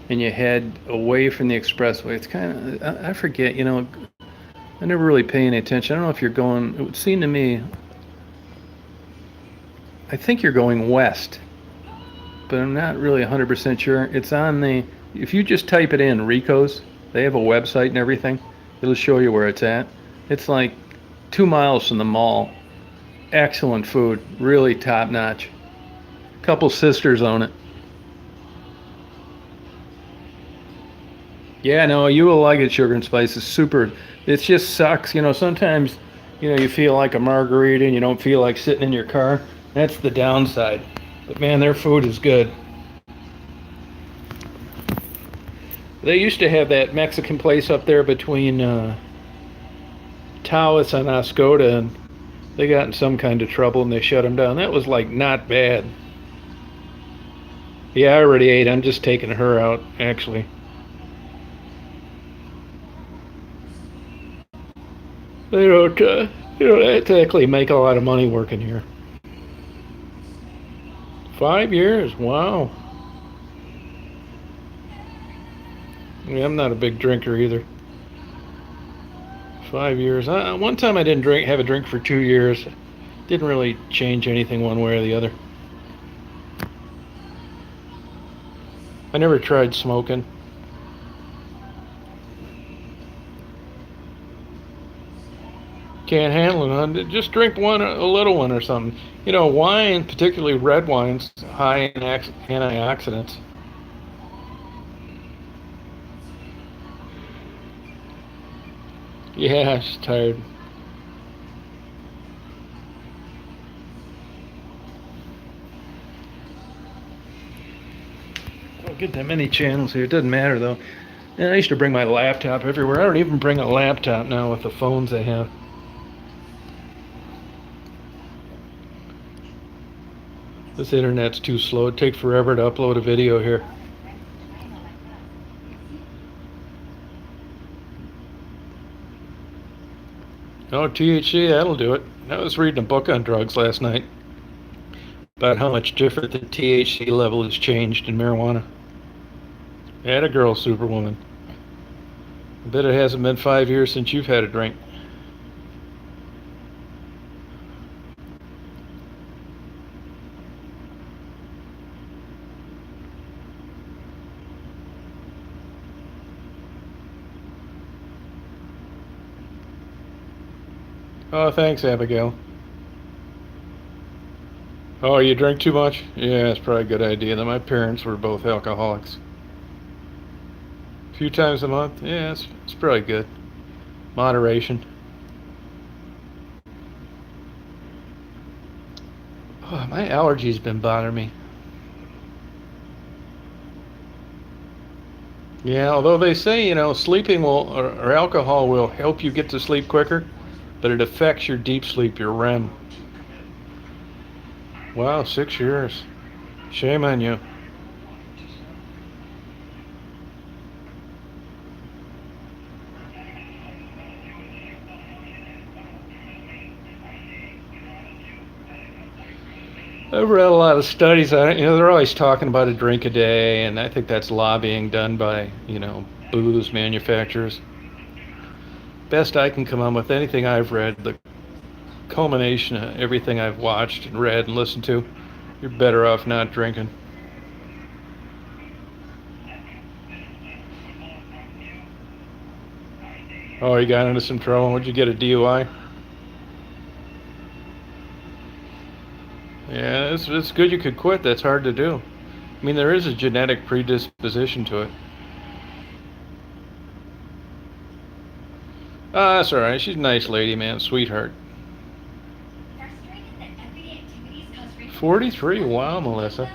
and you head away from the expressway, it's kind of, I forget, you know, I never really pay any attention. I don't know if you're going, it would seem to me, I think you're going west, but I'm not really 100% sure. It's on the, if you just type it in, Rico's, they have a website and everything. It'll show you where it's at. It's like 2 miles from the mall. Excellent food, really top notch. Couple sisters own it. Yeah, no, you will like it, Sugar and Spice. It's super. It just sucks, you know. Sometimes, you know, you feel like a margarita and you don't feel like sitting in your car. That's the downside. But man, their food is good. They used to have that Mexican place up there between Taos and Oscoda, and they got in some kind of trouble and they shut them down. That was like not bad. Yeah, I already ate. I'm just taking her out, actually. They don't, you don't exactly make a lot of money working here. 5 years, wow. Yeah, I'm not a big drinker either. 5 years. One time I didn't have a drink for 2 years. Didn't really change anything one way or the other. I never tried smoking. Can't handle it, huh? Just drink one, a little one or something. You know, wine, particularly red wines, high in antioxidants. Yeah, she's tired. I don't get that many channels here. It doesn't matter though. And I used to bring my laptop everywhere. I don't even bring a laptop now with the phones they have. This internet's too slow. It'd take forever to upload a video here. Oh, THC, that'll do it. I was reading a book on drugs last night about how much different the THC level has changed in marijuana. Had a girl, Superwoman. I bet it hasn't been 5 years since you've had a drink. Oh, thanks, Abigail. Oh, you drink too much? Yeah, it's probably a good idea. My parents were both alcoholics. A few times a month? Yeah, it's probably good. Moderation. Oh, my allergies been bothering me. Yeah, although they say, you know, sleeping or alcohol will help you get to sleep quicker, but it affects your deep sleep, your REM. Wow, 6 years. Shame on you. I've read a lot of studies on it. You know, they're always talking about a drink a day, and I think that's lobbying done by, you know, booze manufacturers. Best I can come on with anything I've read, the culmination of everything I've watched and read and listened to, you're better off not drinking. Oh, you got into some trouble? Would you get a DUI? Yeah, it's good you could quit. That's hard to do. I mean, there is a genetic predisposition to it. Ah, that's all right. She's a nice lady, man. Sweetheart. 43? Wow, Melissa.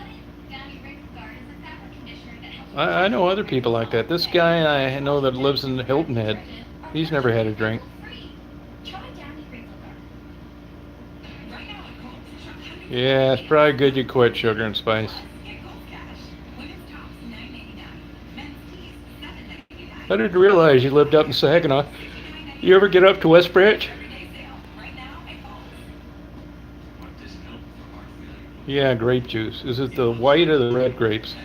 I know other people like that. This guy I know that lives in Hilton Head, he's never had a drink. Yeah, it's probably good you quit Sugar and Spice. I didn't realize you lived up in Saginaw. You ever get up to West Branch? Yeah, grape juice. Is it the white or the red grapes?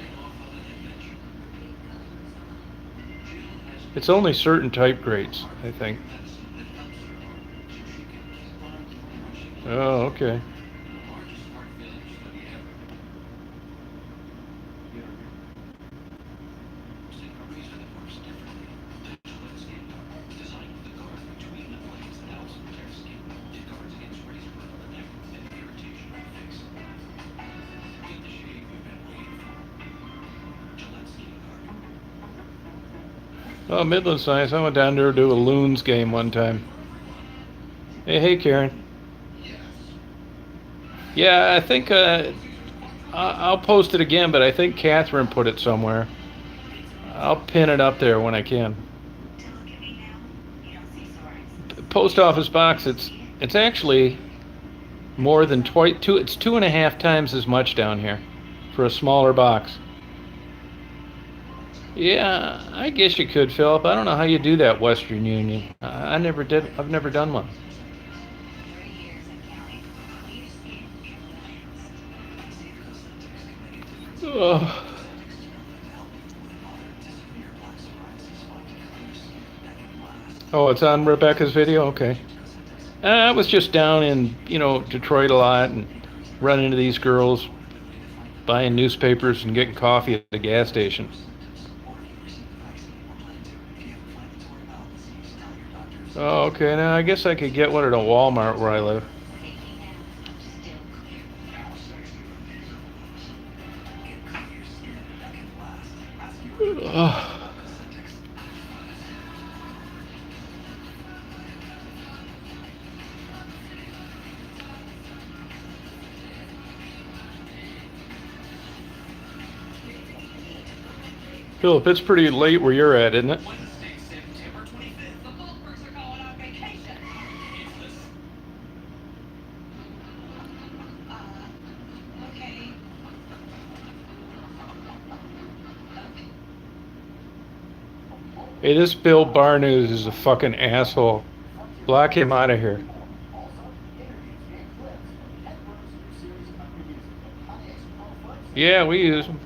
It's only certain type grapes, I think. Oh, okay. Oh, Midland's nice. I went down there to do a Loons game one time. Hey, Karen. Yeah, I think I'll post it again, but I think Catherine put it somewhere. I'll pin it up there when I can. Post office box. It's actually more than twice. It's 2.5 times as much down here for a smaller box. Yeah, I guess you could, Philip. I don't know how you do that, Western Union. I never did. I've never done one. Oh. Oh, it's on Rebecca's video? Okay. I was just down in, Detroit a lot and running into these girls, buying newspapers and getting coffee at the gas station. Oh, okay. Now I guess I could get one at a Walmart where I live. Oh. Philip, it's pretty late where you're at, isn't it? Hey, this Bill Barr News is a fucking asshole. Block him out of here. Yeah, we use them.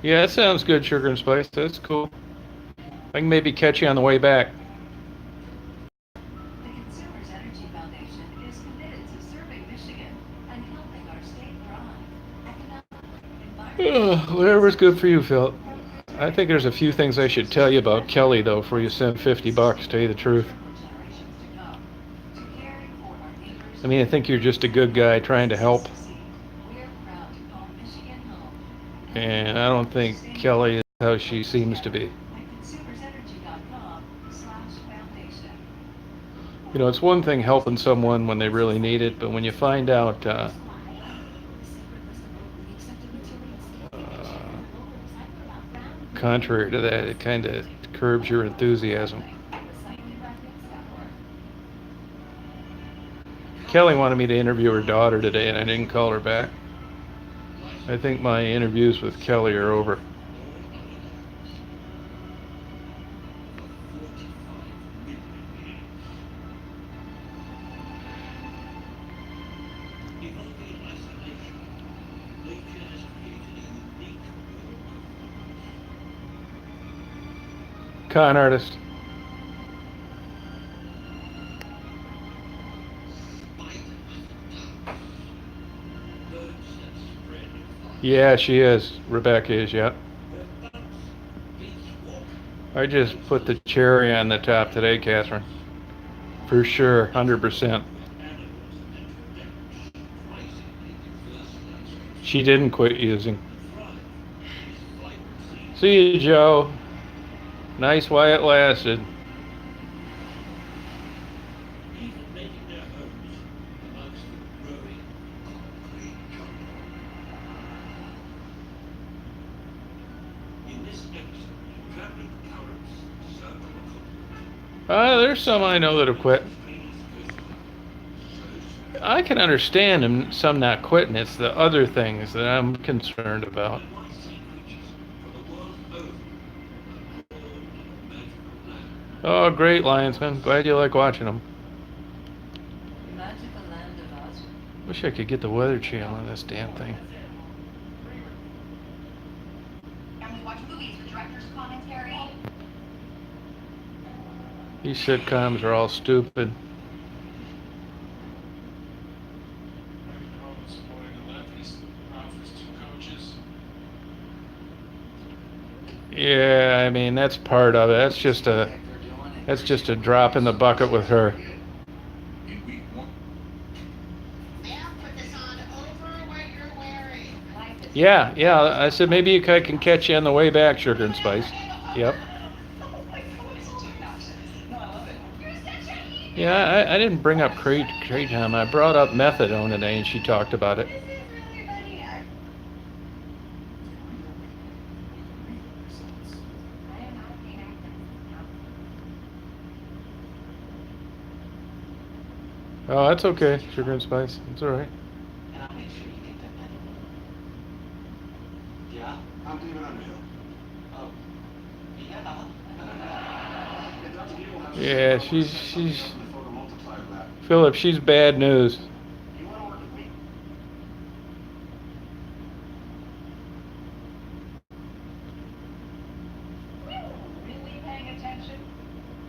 Yeah, that sounds good, Sugar and Spice. That's cool. I can maybe catch you on the way back. Whatever's good for you, Phil. I think there's a few things I should tell you about Kelly, though, before you send $50, tell you the truth. I mean, I think you're just a good guy trying to help. And I don't think Kelly is how she seems to be. It's one thing helping someone when they really need it, but when you find out contrary to that, it kind of curbs your enthusiasm. Kelly wanted me to interview her daughter today, and I didn't call her back. I think my interviews with Kelly are over. Con artist. Yeah, she is. Rebecca is, yeah. I just put the cherry on the top today, Catherine. For sure, 100%. She didn't quit using. See you, Joe. Nice while it lasted. There's some I know that have quit. I can understand them, some not quitting. It's the other things that I'm concerned about. Oh, great, Lionsman. Glad you like watching them. Magical land of Oz. Wish I could get the Weather Channel on this damn thing. And we watch movies with director's commentary. These sitcoms are all stupid. Yeah, I mean that's part of it. That's just a drop in the bucket with her. Yeah. I said maybe I can catch you on the way back, Sugar and Spice. Yep. Yeah, I didn't bring up kratom. I brought up methadone today, and she talked about it. Oh, that's okay, Sugar and Spice. It's all right. And I'll make sure you get that medal. Yeah? I'm David Underhill. Oh. Yeah. Yeah, she's Philip, she's bad news. You want to work with me? Really paying attention?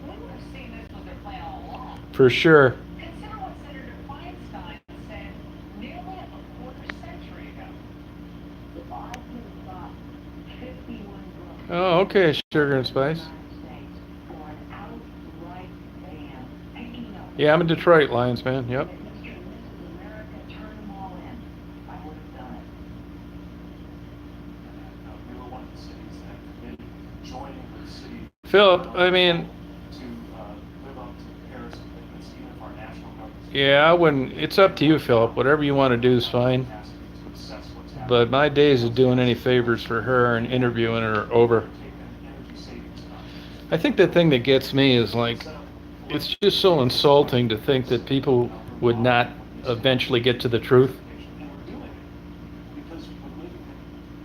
We would have seen this was their plan all along. For sure. Consider what Senator Feinstein said nearly a quarter century ago. If I could have got 51 votes Oh, okay, Sugar and Spice. for an outright ban, picking up Yeah, I'm in Detroit, Lions man. Yep. that Mr. and Mrs. America turn them all in, I would have done it. We were one of the cities that committed joining the city Philip, I mean, to live up to Paris commitments, even if our national government yeah, I wouldn't. It's up to you, Philip. Whatever you want to do is fine. has to assess what's happening. But my days of doing any favors for her and interviewing her are over. Take an energy savings I think the thing that gets me is like, it's just so insulting to think that people would not eventually get to the truth. and we're doing it because we're living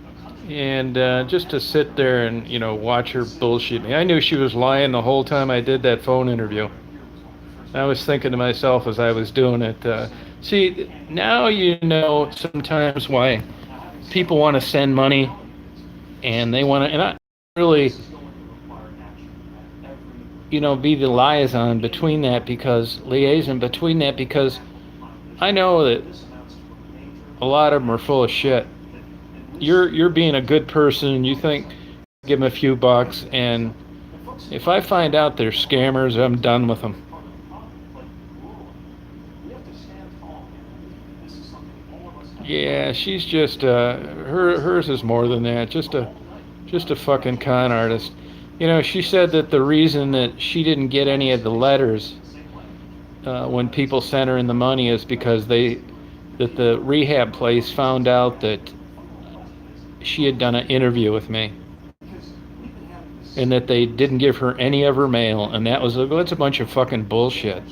in a country. And just to sit there and, watch her bullshit me. I knew she was lying the whole time I did that phone interview. I was thinking to myself as I was doing it, see, now you know sometimes why people want to send money and they want to, and I really, be the liaison between that because I know that a lot of them are full of shit. You're being a good person. You think give them a few bucks, and if I find out they're scammers, I'm done with them. Yeah, she's just hers is more than that. Just a fucking con artist. She said that the reason that she didn't get any of the letters when people sent her in the money is because that the rehab place found out that she had done an interview with me and that they didn't give her any of her mail, and that's a bunch of fucking bullshit.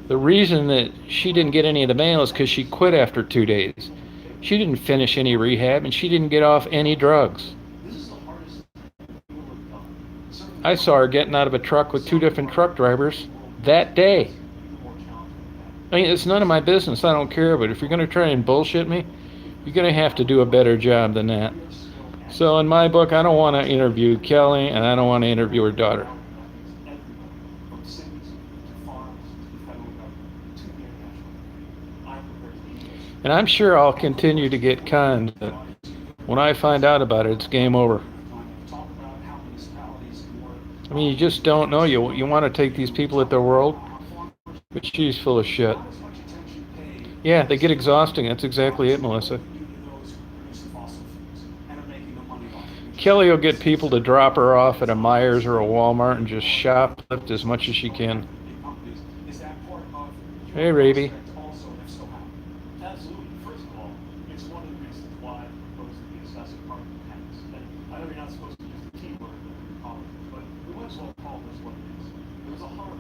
The reason that she didn't get any of the mail is because she quit after 2 days. She didn't finish any rehab and she didn't get off any drugs. I saw her getting out of a truck with 2 different truck drivers that day. I mean, it's none of my business. I don't care. But if you're going to try and bullshit me, you're going to have to do a better job than that. So in my book, I don't want to interview Kelly, and I don't want to interview her daughter. And I'm sure I'll continue to get conned, but when I find out about it, it's game over. I mean, you just don't know. You want to take these people at their word, but she's full of shit. Yeah, they get exhausting. That's exactly it, Melissa. Kelly will get people to drop her off at a Myers or a Walmart and just shoplift as much as she can. Hey, Raby. Absolutely. First of all, it's one of the reasons why I propose that the assessor part of the tax. And I know you're not supposed to use the T word in college, but we might as well call this what it is. It was a Harley,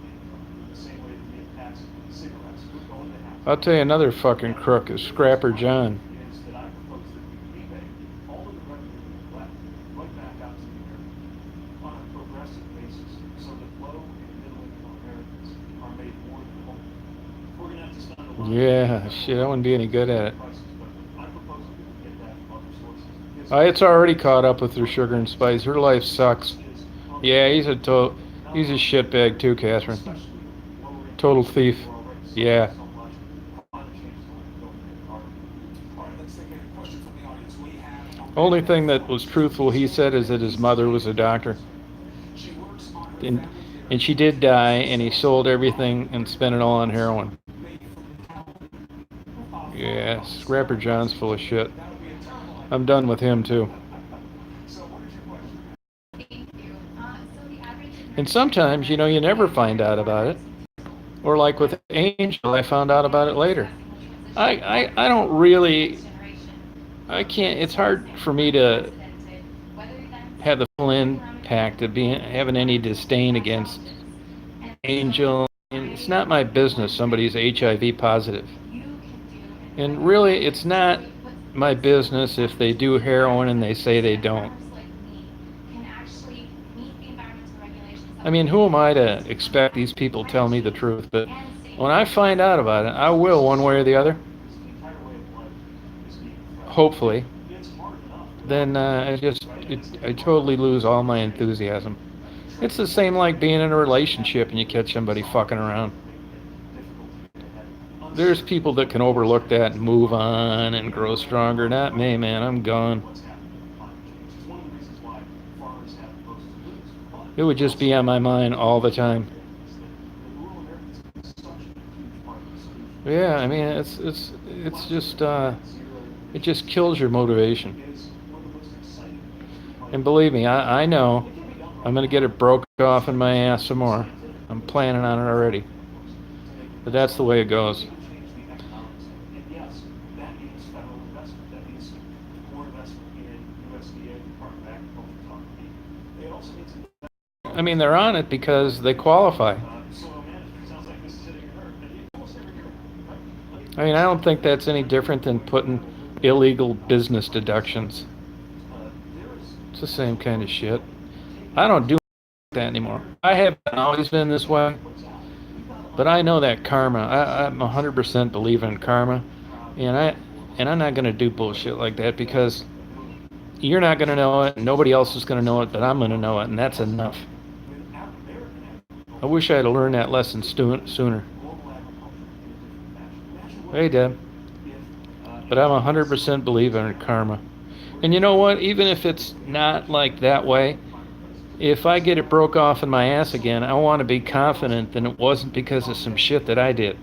the same way that we had taxed cigarettes would go into half. I'll tell you another fucking crook is Scrapper John. Is that I propose that we rebate all of the revenue that we collect right back out to the American on a progressive basis so that low and middle income Americans are made more than whole. We're gonna have to spend a lot. Yeah, shit, I wouldn't be any good at it. Prices, but I propose that we get that from other sources. It's already caught up with her sugar and spice. Her life sucks. Yeah, he's a shitbag too, Catherine. Total thief. Yeah. Only thing that was truthful, he said, is that his mother was a doctor. And she did die, and he sold everything and spent it all on heroin. Yeah, Scrapper John's full of shit. I'm done with him too. And sometimes, you know, you never find out about it. Or like with Angel, I found out about it later. I don't really, I can't, it's hard for me to have the full impact of having any disdain against Angel. And it's not my business somebody's HIV positive. And really, it's not my business if they do heroin and they say they don't. I mean, who am I to expect these people to tell me the truth? But when I find out about it, I will one way or the other. Hopefully. Then I totally lose all my enthusiasm. It's the same like being in a relationship and you catch somebody fucking around. There's people that can overlook that and move on and grow stronger. Not me, man. I'm gone. It would just be on my mind all the time. Yeah, I mean, it's just it just kills your motivation. And believe me, I know I'm gonna get it broke off in my ass some more. I'm planning on it already. But that's the way it goes. I mean, they're on it because they qualify. I mean, I don't think that's any different than putting illegal business deductions. It's the same kind of shit. I don't do that anymore. I haven't always been this way, but I know that karma. I'm 100% believer in karma, and I'm not gonna do bullshit like that because you're not gonna know it, and nobody else is gonna know it, but I'm gonna know it, and that's enough. I wish I had learned that lesson sooner. Hey, Deb. But I'm 100% believer in karma. And you know what? Even if it's not like that way, if I get it broke off in my ass again, I want to be confident that it wasn't because of some shit that I did.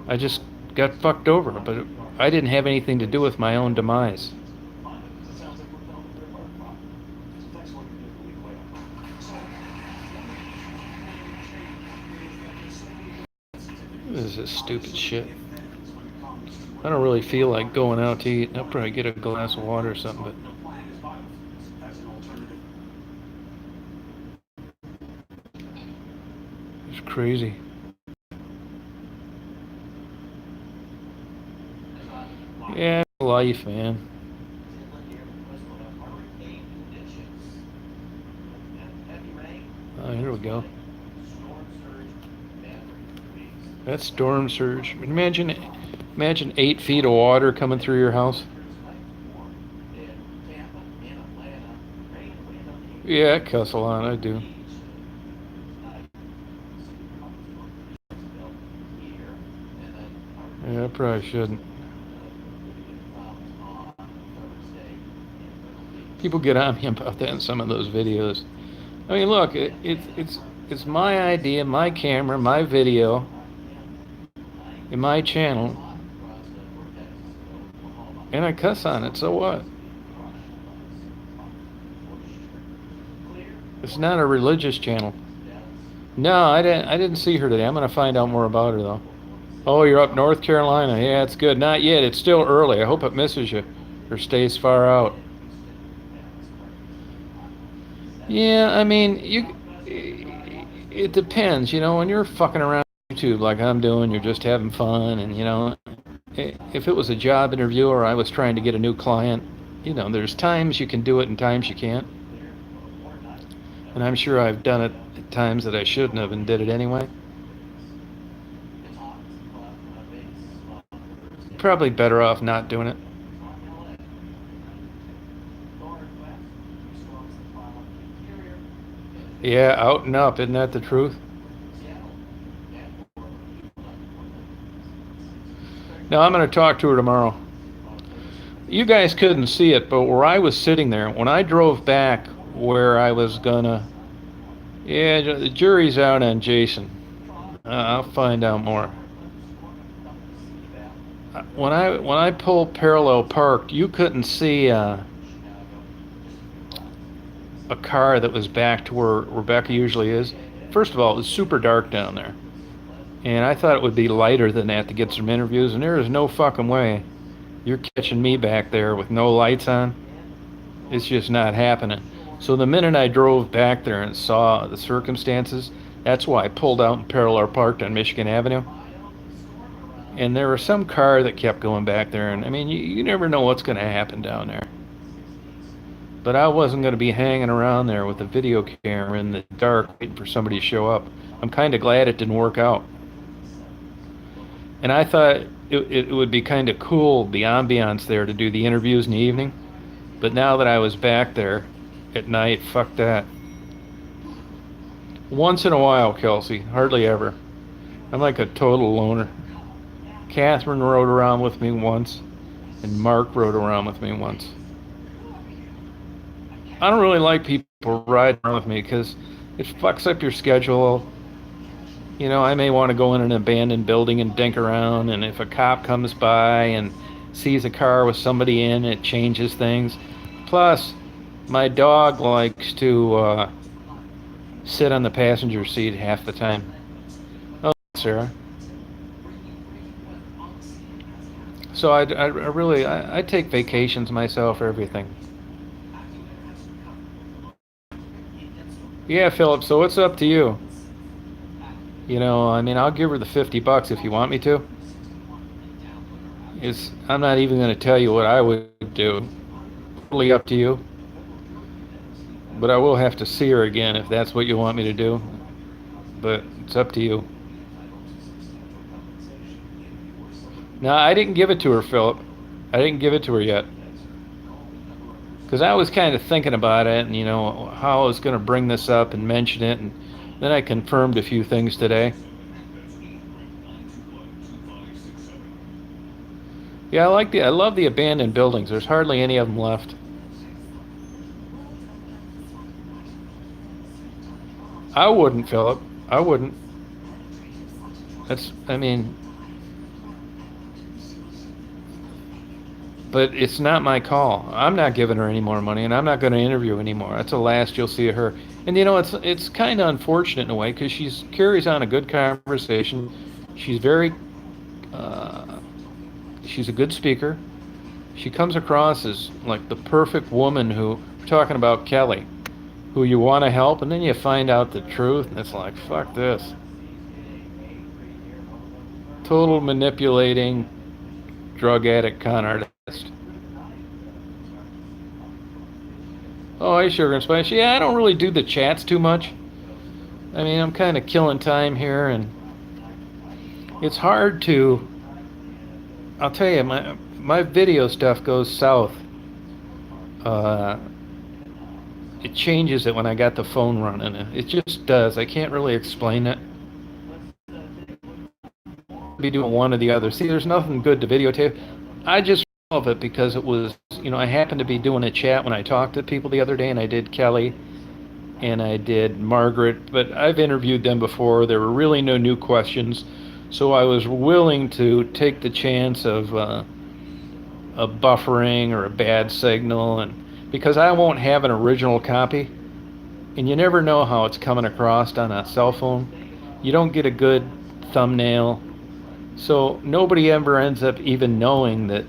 I just got fucked over, but I didn't have anything to do with my own demise. This is stupid shit. I don't really feel like going out to eat. I'll probably get a glass of water or something, but it's crazy. Yeah, life, man. Oh, here we go. That's storm surge. Imagine 8 feet of water coming through your house. Yeah, I cuss a lot, I do. Yeah, I probably shouldn't. People get on me about that in some of those videos. I mean, look, it's my idea, my camera, my video, in my channel, and I cuss on it, so what? It's not a religious channel. No, I didn't see her today. I'm gonna find out more about her though. Oh, you're up North Carolina. Yeah, it's good. Not yet. It's still early. I hope it misses you or stays far out. Yeah, I mean, it depends, you know, when you're fucking around YouTube like I'm doing, you're just having fun, and you know, if it was a job interview or I was trying to get a new client, you know, there's times you can do it and times you can't. And I'm sure I've done it at times that I shouldn't have and did it anyway. Probably better off not doing it. Yeah, out and up, isn't that the truth? Now I'm going to talk to her tomorrow. You guys couldn't see it, but where I was sitting there, when I drove back where I was gonna... Yeah, the jury's out on Jason. I'll find out more. When I pulled parallel parked, you couldn't see a car that was back to where Rebecca usually is. First of all, it was super dark down there. And I thought it would be lighter than that to get some interviews, and there is no fucking way you're catching me back there with no lights on. It's just not happening. So the minute I drove back there and saw the circumstances, that's why I pulled out and parallel parked on Michigan Avenue. And there was some car that kept going back there, and I mean, you never know what's going to happen down there. But I wasn't going to be hanging around there with a video camera in the dark waiting for somebody to show up. I'm kind of glad it didn't work out. And I thought it would be kind of cool, the ambiance there, to do the interviews in the evening. But now that I was back there at night, fuck that. Once in a while, Kelsey, hardly ever. I'm like a total loner. Catherine rode around with me once, and Mark rode around with me once. I don't really like people riding around with me because it fucks up your schedule. You know, I may want to go in an abandoned building and dink around, and if a cop comes by and sees a car with somebody in, it changes things. Plus, my dog likes to sit on the passenger seat half the time. Oh, Sarah. So I take vacations myself for everything. Yeah, Philip, so it's up to you. You know, I mean, I'll give her the $50 if you want me to. I'm not even going to tell you what I would do. Totally up to you. But I will have to see her again if that's what you want me to do. But it's up to you. No, I didn't give it to her, Philip. I didn't give it to her yet. Because I was kind of thinking about it, and, you know, how I was going to bring this up and mention it, and then I confirmed a few things today. Yeah, I love the abandoned buildings. There's hardly any of them left. I wouldn't, Philip. I wouldn't. But it's not my call. I'm not giving her any more money, and I'm not going to interview anymore. That's the last you'll see of her. And you know, it's kind of unfortunate in a way, because she carries on a good conversation. She's she's a good speaker. She comes across as like the perfect woman who, we're talking about Kelly, who you want to help, and then you find out the truth, and it's like, fuck this. Total manipulating, drug addict, con artist. Oh, hey, Sugar and Spice. Yeah, I don't really do the chats too much. I mean, I'm kind of killing time here, and it's hard to... I'll tell you, my video stuff goes south. It changes it when I got the phone running. It just does. I can't really explain it. Be doing one or the other. See, there's nothing good to videotape. I just love it because it was, you know, I happened to be doing a chat when I talked to people the other day, and I did Kelly and I did Margaret, but I've interviewed them before. There were really no new questions, so I was willing to take the chance of a buffering or a bad signal, and because I won't have an original copy, and you never know how it's coming across on a cell phone. You don't get a good thumbnail. So nobody ever ends up even knowing that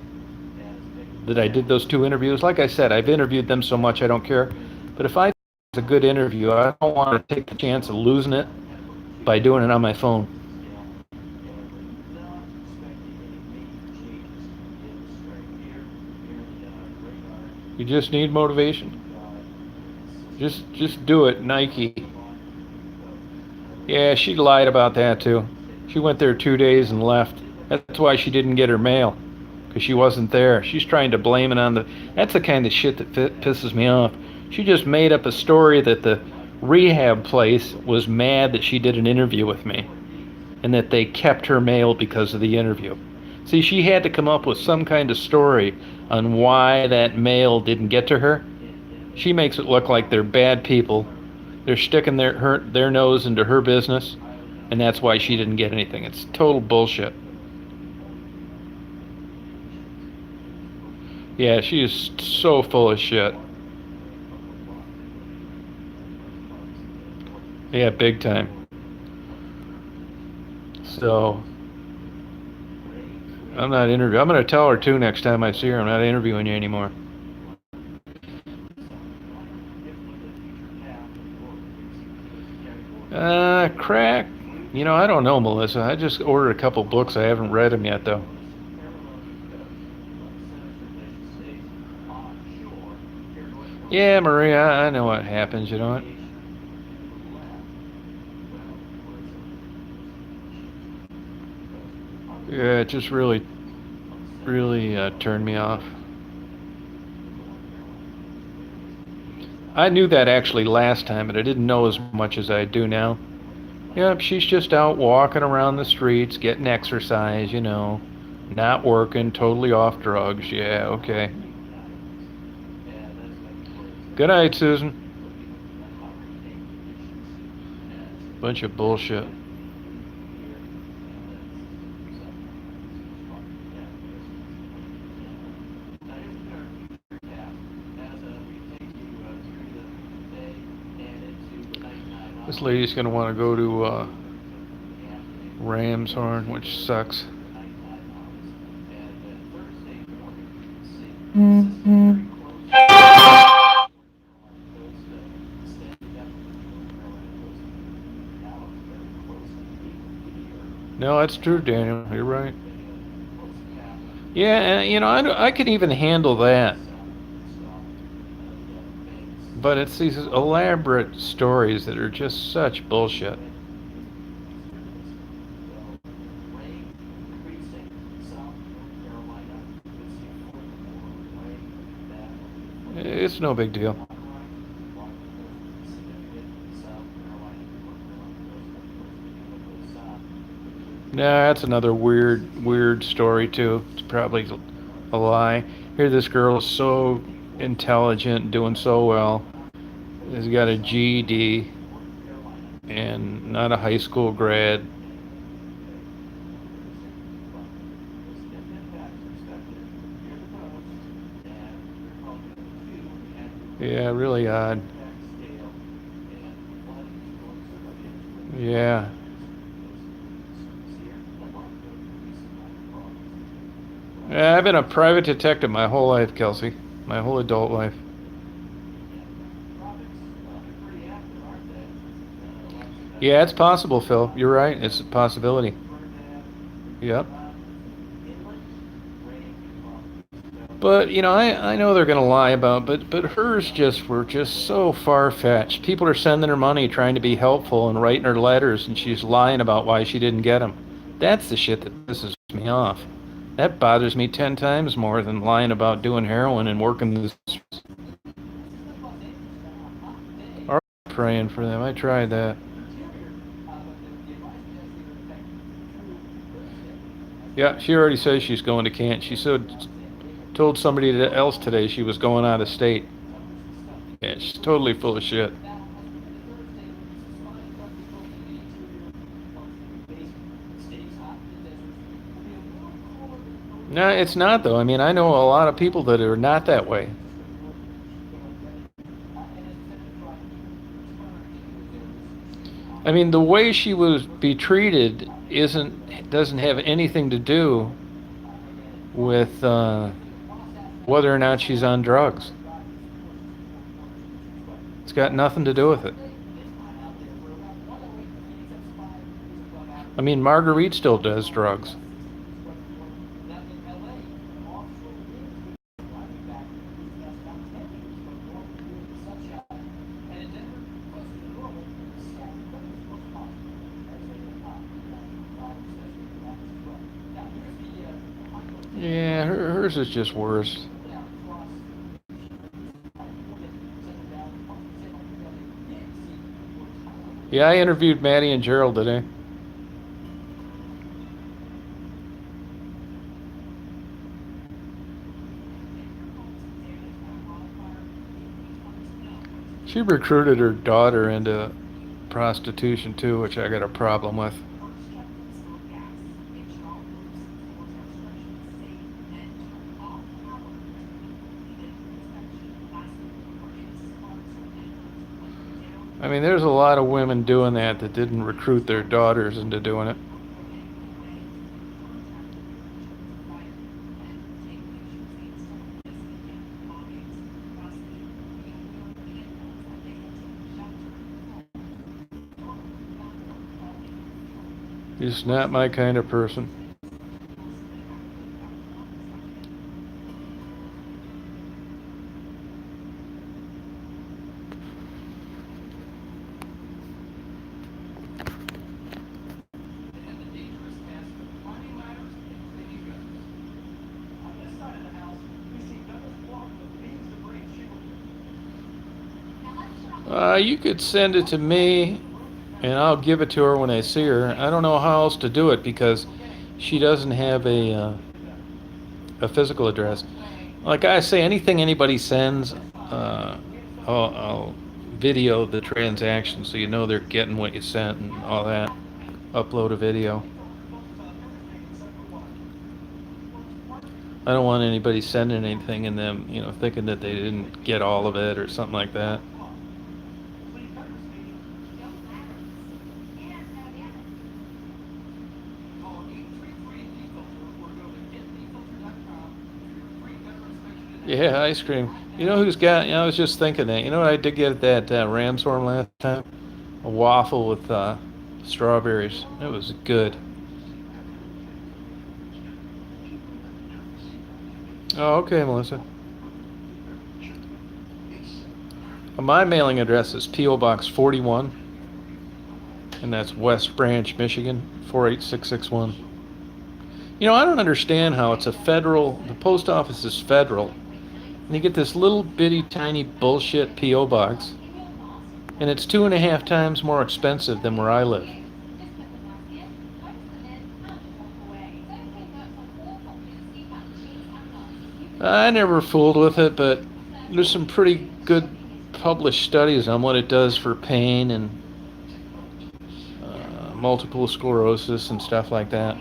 I did those two interviews. Like I said, I've interviewed them so much I don't care. But if I think it's a good interview, I don't want to take the chance of losing it by doing it on my phone. You just need motivation. Just do it, Nike. Yeah, she lied about that too. She went there 2 days and left. That's why she didn't get her mail, because she wasn't there. She's trying to blame it on the... That's the kind of shit that pisses me off. She just made up a story that the rehab place was mad that she did an interview with me, and that they kept her mail because of the interview. See, she had to come up with some kind of story on why that mail didn't get to her. She makes it look like they're bad people. They're sticking their nose into her business, and that's why she didn't get anything. It's total bullshit. Yeah, she is so full of shit. Yeah, big time. So, I'm not interviewing. I'm going to tell her too next time I see her. I'm not interviewing you anymore. Crack. You know, I don't know, Melissa. I just ordered a couple books. I haven't read them yet, though. Yeah, Maria, I know what happens, you know what? Yeah, it just really turned me off. I knew that actually last time, but I didn't know as much as I do now. Yep, she's just out walking around the streets, getting exercise, you know. Not working, totally off drugs. Yeah, okay. Good night, Susan. Bunch of bullshit. This lady's going to want to go to Ramshorn, which sucks. No, that's true, Daniel. You're right. Yeah, you know, I could even handle that. But it's these elaborate stories that are just such bullshit. It's no big deal. Nah, that's another weird story too. It's probably a lie. Here this girl is so intelligent, doing so well. Has got a GED and not a high school grad. Yeah, really odd. Yeah. Yeah, I've been a private detective my whole life, Kelsey. My whole adult life. Yeah, it's possible, Phil. You're right. It's a possibility. Yep. But, you know, I know they're going to lie about, but hers were just so far-fetched. People are sending her money trying to be helpful and writing her letters, and she's lying about why she didn't get them. That's the shit that pisses me off. That bothers me 10 times more than lying about doing heroin and working the streets. Or praying for them. I tried that. Yeah, she already says she's going to Kent. She told somebody else today she was going out of state. Yeah, she's totally full of shit. No, it's not though. I mean, I know a lot of people that are not that way. I mean, the way she was be treated doesn't have anything to do with whether or not she's on drugs. It's got nothing to do with it. I mean, Marguerite still does drugs. Yeah, hers is just worse. Yeah, I interviewed Maddie and Gerald today. She recruited her daughter into prostitution too, which I got a problem with. I mean, there's a lot of women doing that didn't recruit their daughters into doing it. He's not my kind of person. You could send it to me, and I'll give it to her when I see her. I don't know how else to do it because she doesn't have a physical address. Like I say, anything anybody sends, I'll video the transaction so you know they're getting what you sent and all that. Upload a video. I don't want anybody sending anything and them, thinking that they didn't get all of it or something like that. Yeah, ice cream. You know who's got, I was just thinking that. You know what I did get at that Ramshorn last time? A waffle with strawberries. It was good. Oh, okay, Melissa. My mailing address is P.O. Box 41, and that's West Branch, Michigan, 48661. I don't understand how it's the post office is federal, and you get this little bitty tiny bullshit P.O. box, and it's 2.5 times more expensive than where I live. I never fooled with it, but there's some pretty good published studies on what it does for pain and multiple sclerosis and stuff like that.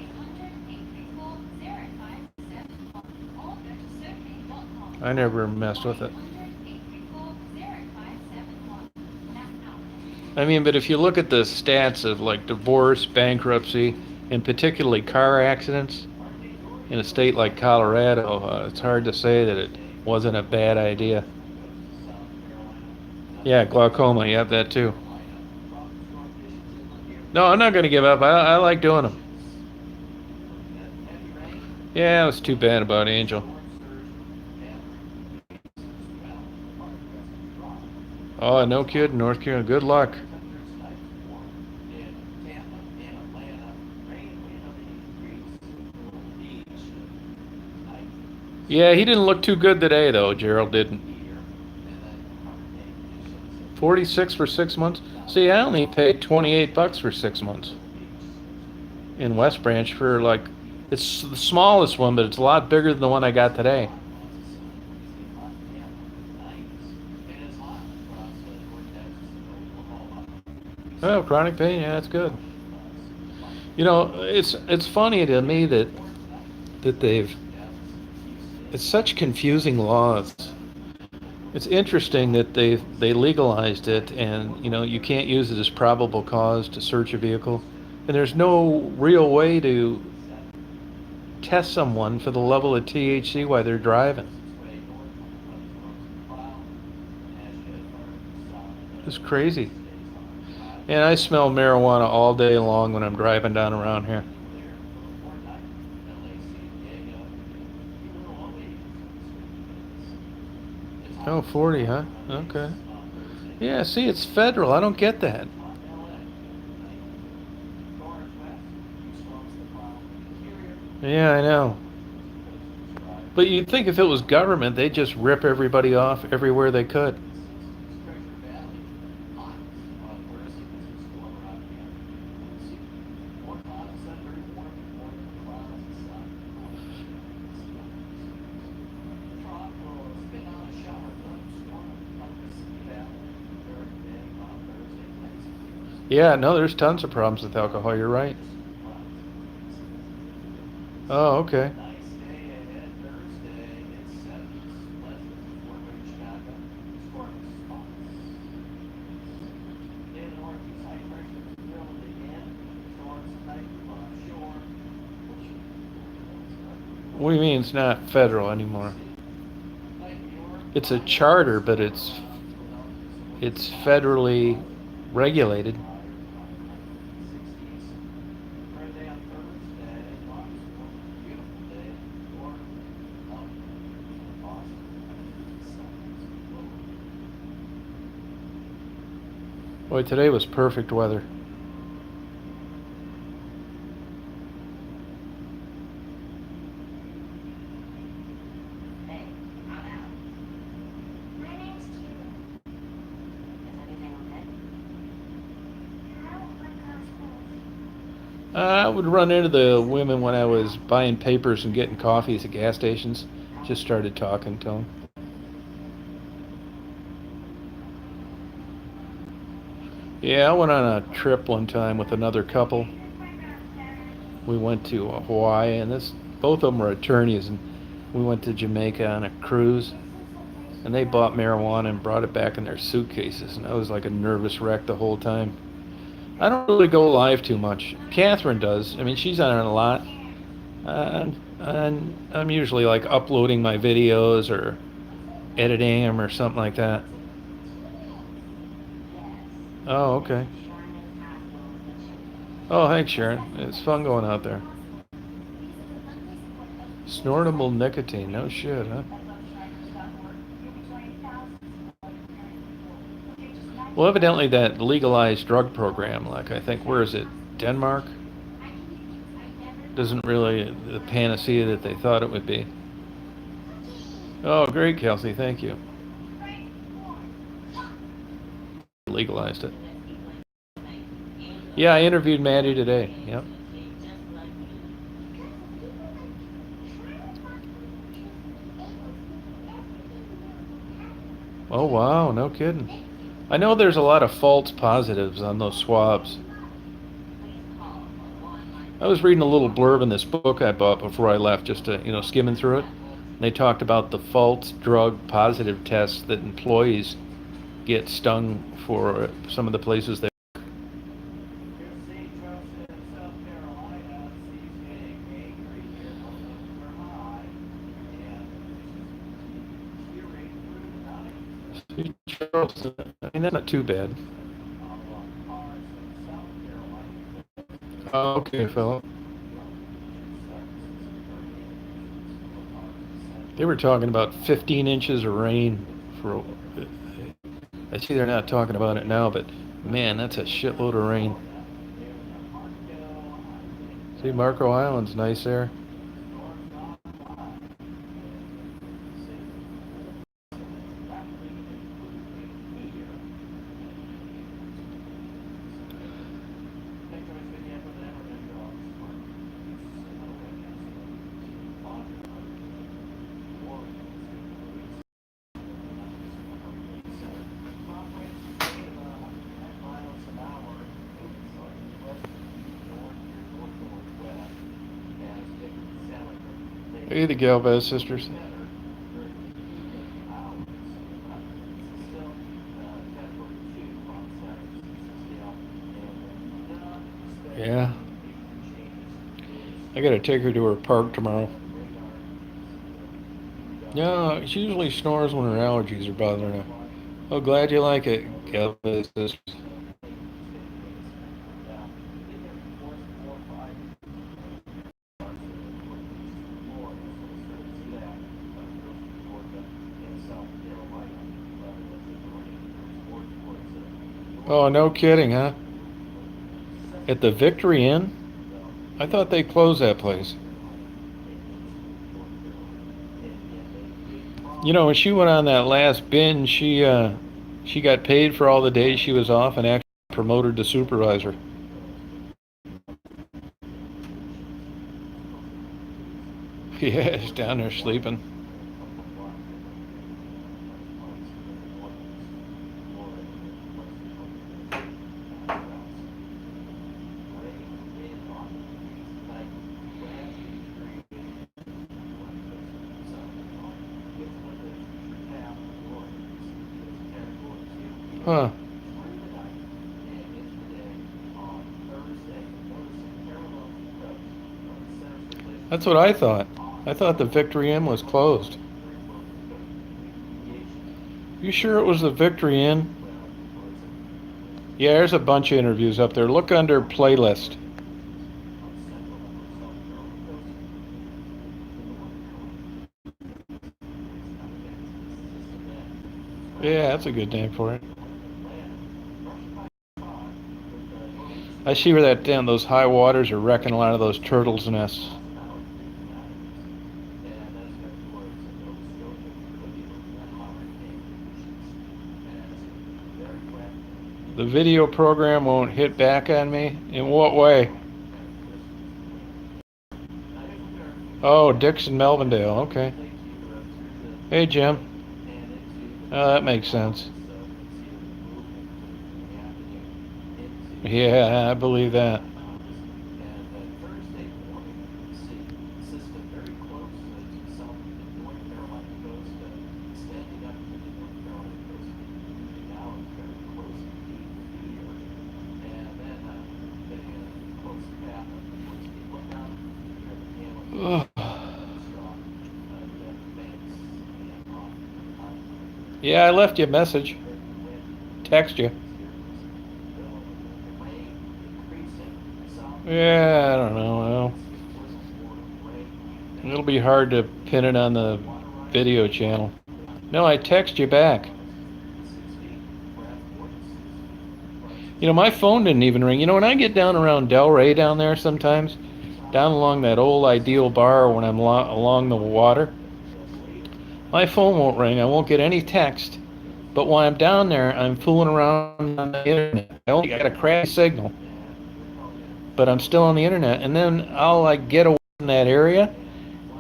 I never messed with it. I mean, but if you look at the stats of like divorce, bankruptcy, and particularly car accidents in a state like Colorado, it's hard to say that it wasn't a bad idea. Yeah, glaucoma, you have that too. No, I'm not going to give up. I like doing them. Yeah, it was too bad about Angel. Oh, no kidding, North Carolina. Good luck. Yeah, he didn't look too good today, though. Gerald didn't. 46 for 6 months. See, I only paid $28 for 6 months in West Branch for it's the smallest one, but it's a lot bigger than the one I got today. Oh, chronic pain, yeah, that's good. It's funny to me that it's such confusing laws. It's interesting that they legalized it, and you can't use it as probable cause to search a vehicle, and there's no real way to test someone for the level of THC while they're driving. It's crazy. And I smell marijuana all day long when I'm driving down around here. Oh, 40, huh? Okay. Yeah, see, it's federal. I don't get that. Yeah, I know. But you'd think if it was government, they'd just rip everybody off everywhere they could. Yeah, no, there's tons of problems with alcohol. You're right. Oh, okay. What do you mean it's not federal anymore? It's a charter, but it's federally regulated. Boy, today was perfect weather. I would run into the women when I was buying papers and getting coffees at gas stations. Just started talking to them. Yeah, I went on a trip one time with another couple. We went to Hawaii, and both of them were attorneys, and we went to Jamaica on a cruise, and they bought marijuana and brought it back in their suitcases, and I was like a nervous wreck the whole time. I don't really go live too much. Catherine does. I mean, she's on it a lot. And I'm usually like uploading my videos or editing them or something like that. Oh, okay. Oh, thanks, Sharon. It's fun going out there. Snortable nicotine. No shit, huh? Well, evidently that legalized drug program, like I think, where is it? Denmark? Doesn't really the panacea that they thought it would be. Oh, great, Kelsey. Thank you. Legalized it. Yeah, I interviewed Maddie today. Yep. Oh, wow. No kidding. I know there's a lot of false positives on those swabs. I was reading a little blurb in this book I bought before I left, just to, skimming through it. They talked about the false drug positive tests that employees get stung for some of the places they. Charleston. I mean, that's not too bad. Oh, okay, fella. They were talking about 15 inches of rain for. I see they're not talking about it now, but man, that's a shitload of rain. See, Marco Island's nice there. Hey, the Galvez sisters. Yeah. I gotta take her to her park tomorrow. Yeah, she usually snores when her allergies are bothering her. Oh, glad you like it, Galvez sisters. Oh, no kidding, huh? At the Victory Inn? I thought they closed that place. You know, when she went on that last binge, she got paid for all the days she was off and actually promoted to supervisor. Yeah, she's down there sleeping. Huh. That's what I thought. I thought the Victory Inn was closed. You sure it was the Victory Inn? Yeah, there's a bunch of interviews up there. Look under playlist. Yeah, that's a good name for it. I see where that damn those high waters are wrecking a lot of those turtles' nests. The video program won't hit back on me? In what way? Oh, Dixon Melvindale, okay. Hey, Jim. Oh, that makes sense. Yeah, I believe that. Ugh. Yeah, I left you a message. Text you. Yeah, I don't know. Well, it'll be hard to pin it on the video channel. No, I text you back. You know, my phone didn't even ring. You know, when I get down around Delray down there sometimes, down along that old Ideal bar when I'm along the water, my phone won't ring. I won't get any text. But when I'm down there, I'm fooling around on the internet. I only got a crappy signal, but I'm still on the internet. And then I'll like get away from that area,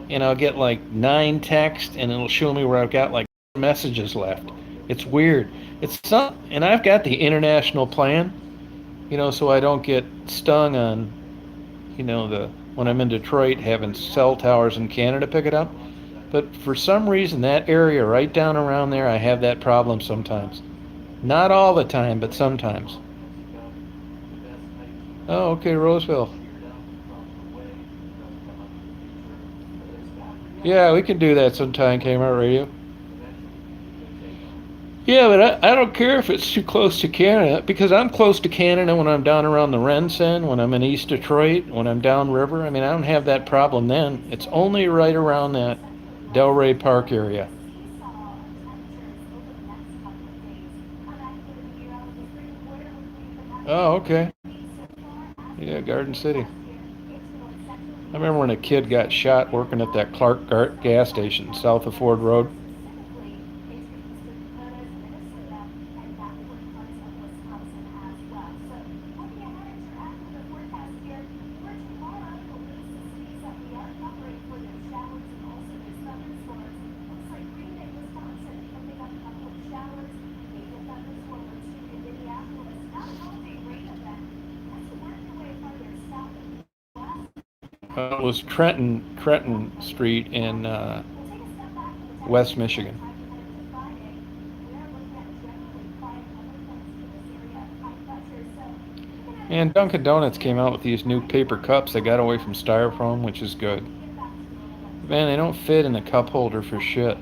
and I'll get like 9 texts, and it'll show me where I've got like messages left. It's weird. It's some, and I've got the international plan, you know, so I don't get stung on, you know, the when I'm in Detroit having cell towers in Canada pick it up. But for some reason, that area right down around there, I have that problem sometimes. Not all the time, but sometimes. Oh, okay, Roseville. Yeah, we can do that sometime, Kmart Radio. Yeah, but I don't care if it's too close to Canada, because I'm close to Canada when I'm down around the Rensen, when I'm in East Detroit, when I'm downriver. I mean, I don't have that problem then. It's only right around that Delray Park area. Oh, okay. Yeah, Garden City. I remember when a kid got shot working at that Clark gas station south of Ford Road. It was Trenton Street in West Michigan. And Dunkin' Donuts came out with these new paper cups. They got away from styrofoam, which is good. Man, they don't fit in the cup holder for shit.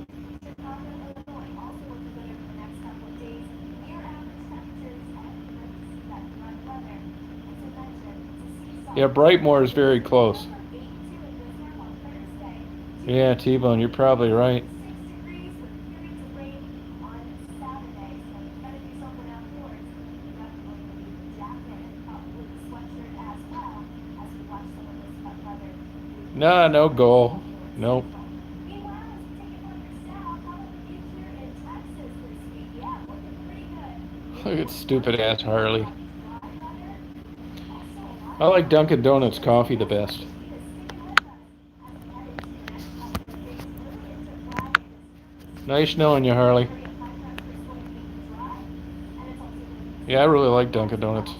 Yeah, Brightmoor is very close. Yeah, T-Bone, you're probably right. Nah, no goal. Nope. Look at stupid ass Harley. I like Dunkin' Donuts coffee the best. Nice knowing you, Harley. Yeah, I really like Dunkin' Donuts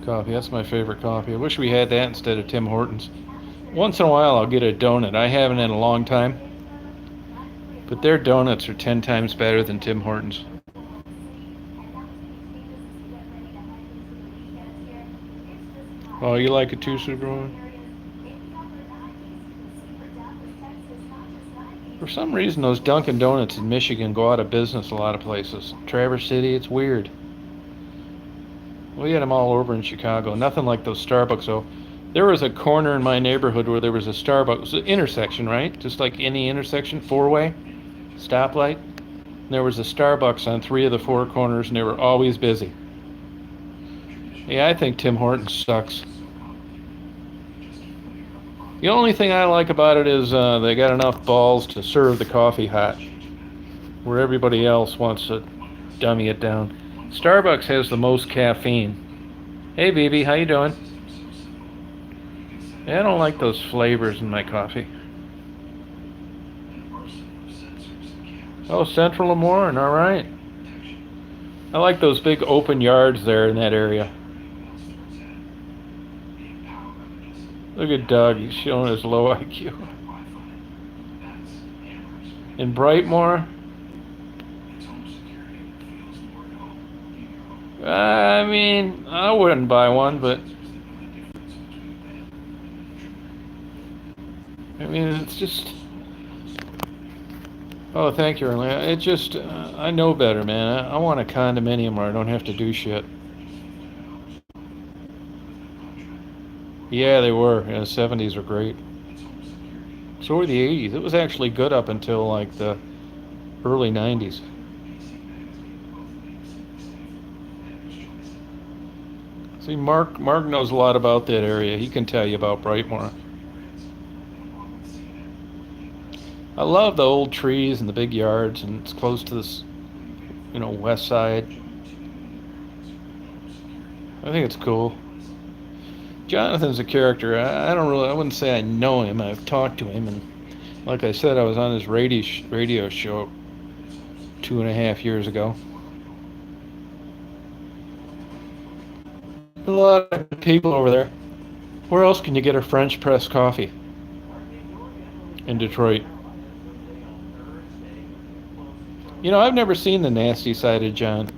coffee. That's my favorite coffee. I wish we had that instead of Tim Hortons. Once in a while, I'll get a donut. I haven't in a long time. But their donuts are 10 times better than Tim Hortons. Oh, you like it too, Superwoman? For some reason, those Dunkin' Donuts in Michigan go out of business a lot of places. Traverse City, it's weird. We had them all over in Chicago. Nothing like those Starbucks, though. There was a corner in my neighborhood where there was a Starbucks. It was an intersection, right? Just like any intersection, four-way, stoplight. And there was a Starbucks on 3 of the 4 corners, and they were always busy. Yeah, I think Tim Hortons sucks. The only thing I like about it is they got enough balls to serve the coffee hot, where everybody else wants to dummy it down. Starbucks has the most caffeine. Hey, BB, how you doing? Yeah, I don't like those flavors in my coffee. Oh, Central Lemoyne, all right. I like those big open yards there in that area. Look at Doug, he's showing his low IQ. In Brightmoor? I mean, I wouldn't buy one, but I mean, it's just... Oh, thank you, Erling. It just, I know better, man. I want a condominium where I don't have to do shit. Yeah, they were. Yeah, the 70s were great. So were the 80s. It was actually good up until like the early 90s. See, Mark knows a lot about that area. He can tell you about Brightmoor. I love the old trees and the big yards, and it's close to this, west side. I think it's cool. Jonathan's a character. I wouldn't say I know him. I've talked to him, and like I said, I was on his radio show 2.5 years ago. A lot of people over there. Where else can you get a French press coffee? In Detroit. I've never seen the nasty side of John.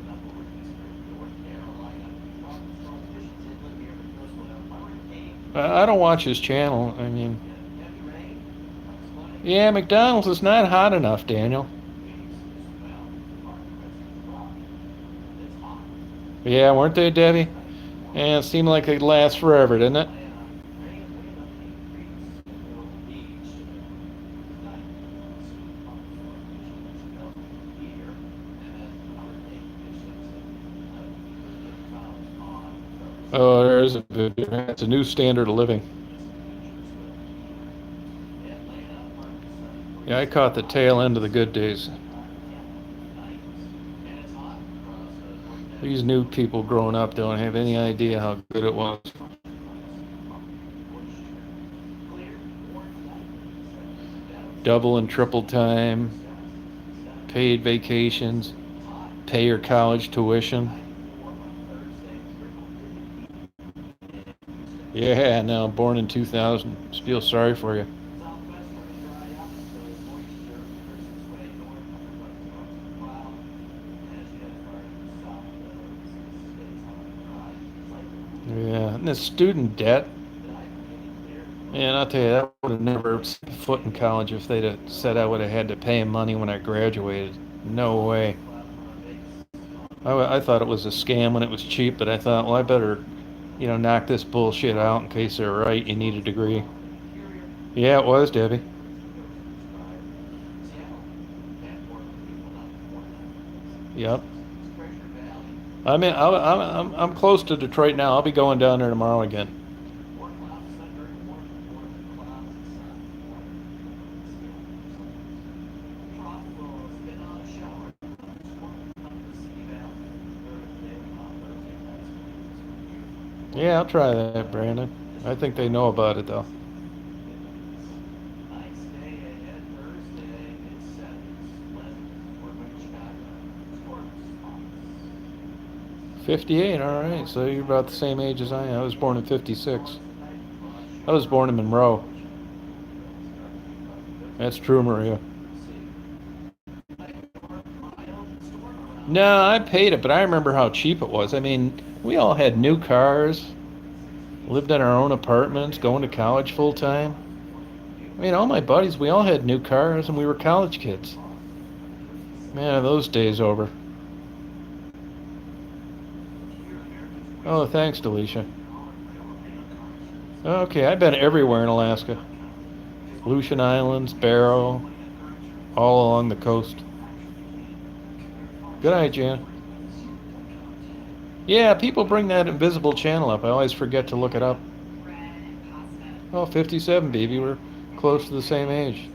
I don't watch his channel. I mean, yeah, McDonald's is not hot enough, Daniel. Yeah, weren't they, Debbie? Yeah, it seemed like they'd last forever, didn't it? Oh, there's it's a new standard of living. Yeah, I caught the tail end of the good days. These new people growing up don't have any idea how good it was. Double and triple time, paid vacations, pay your college tuition. Yeah, no, born in 2000. Feel sorry for you. Yeah, and the student debt. Man, I'll tell you, I would have never set foot in college if they'd have said I would have had to pay him money when I graduated. No way. I thought it was a scam when it was cheap, but I thought, well, I better, knock this bullshit out in case they're right. You need a degree. Yeah, it was, Debbie. Yep. I mean, I'm close to Detroit now. I'll be going down there tomorrow again. Yeah, I'll try that, Brandon. I think they know about it though. Nice day ahead Thursday, mid-70s, pleasant, Fort Chicago. Storms. 58, all right. So you're about the same age as I am. I was born in 56. I was born in Monroe. That's true, Maria. No, I paid it, but I remember how cheap it was. I mean, we all had new cars, lived in our own apartments, going to college full time. I mean, all my buddies, we all had new cars, and we were college kids. Man, are those days over. Oh, thanks, Delisha. Okay, I've been everywhere in Alaska. Aleutian Islands, Barrow, all along the coast. Good night, Jan. Yeah, people bring that invisible channel up. I always forget to look it up. Oh, 57, baby. We're close to the same age.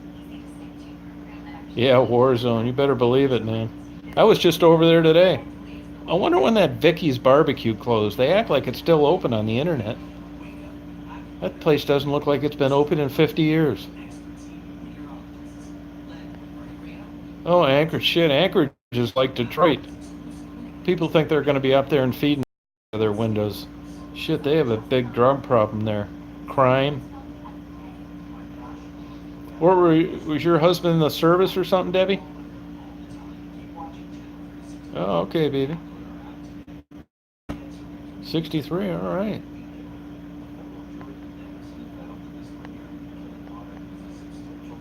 Yeah, Warzone. You better believe it, man. I was just over there today. I wonder when that Vicky's barbecue closed. They act like it's still open on the internet. That place doesn't look like it's been open in 50 years. Oh, Anchorage. Shit, Anchorage is like Detroit. People think they're going to be up there and feeding their windows. Shit, they have a big drug problem there. Crime. Or was your husband in the service or something, Debbie? Oh, okay, baby. 63, all right.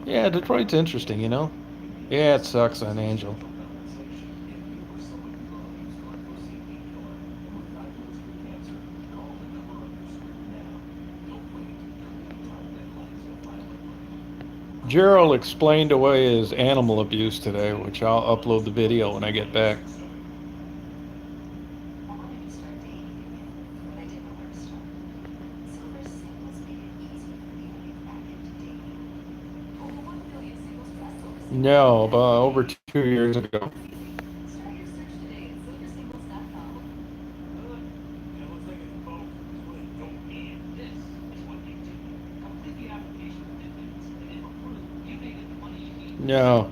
Yeah, Detroit's interesting, you know? Yeah, it sucks on Angel. Gerald explained away his animal abuse today, which I'll upload the video when I get back. No, about over 2 years ago. No.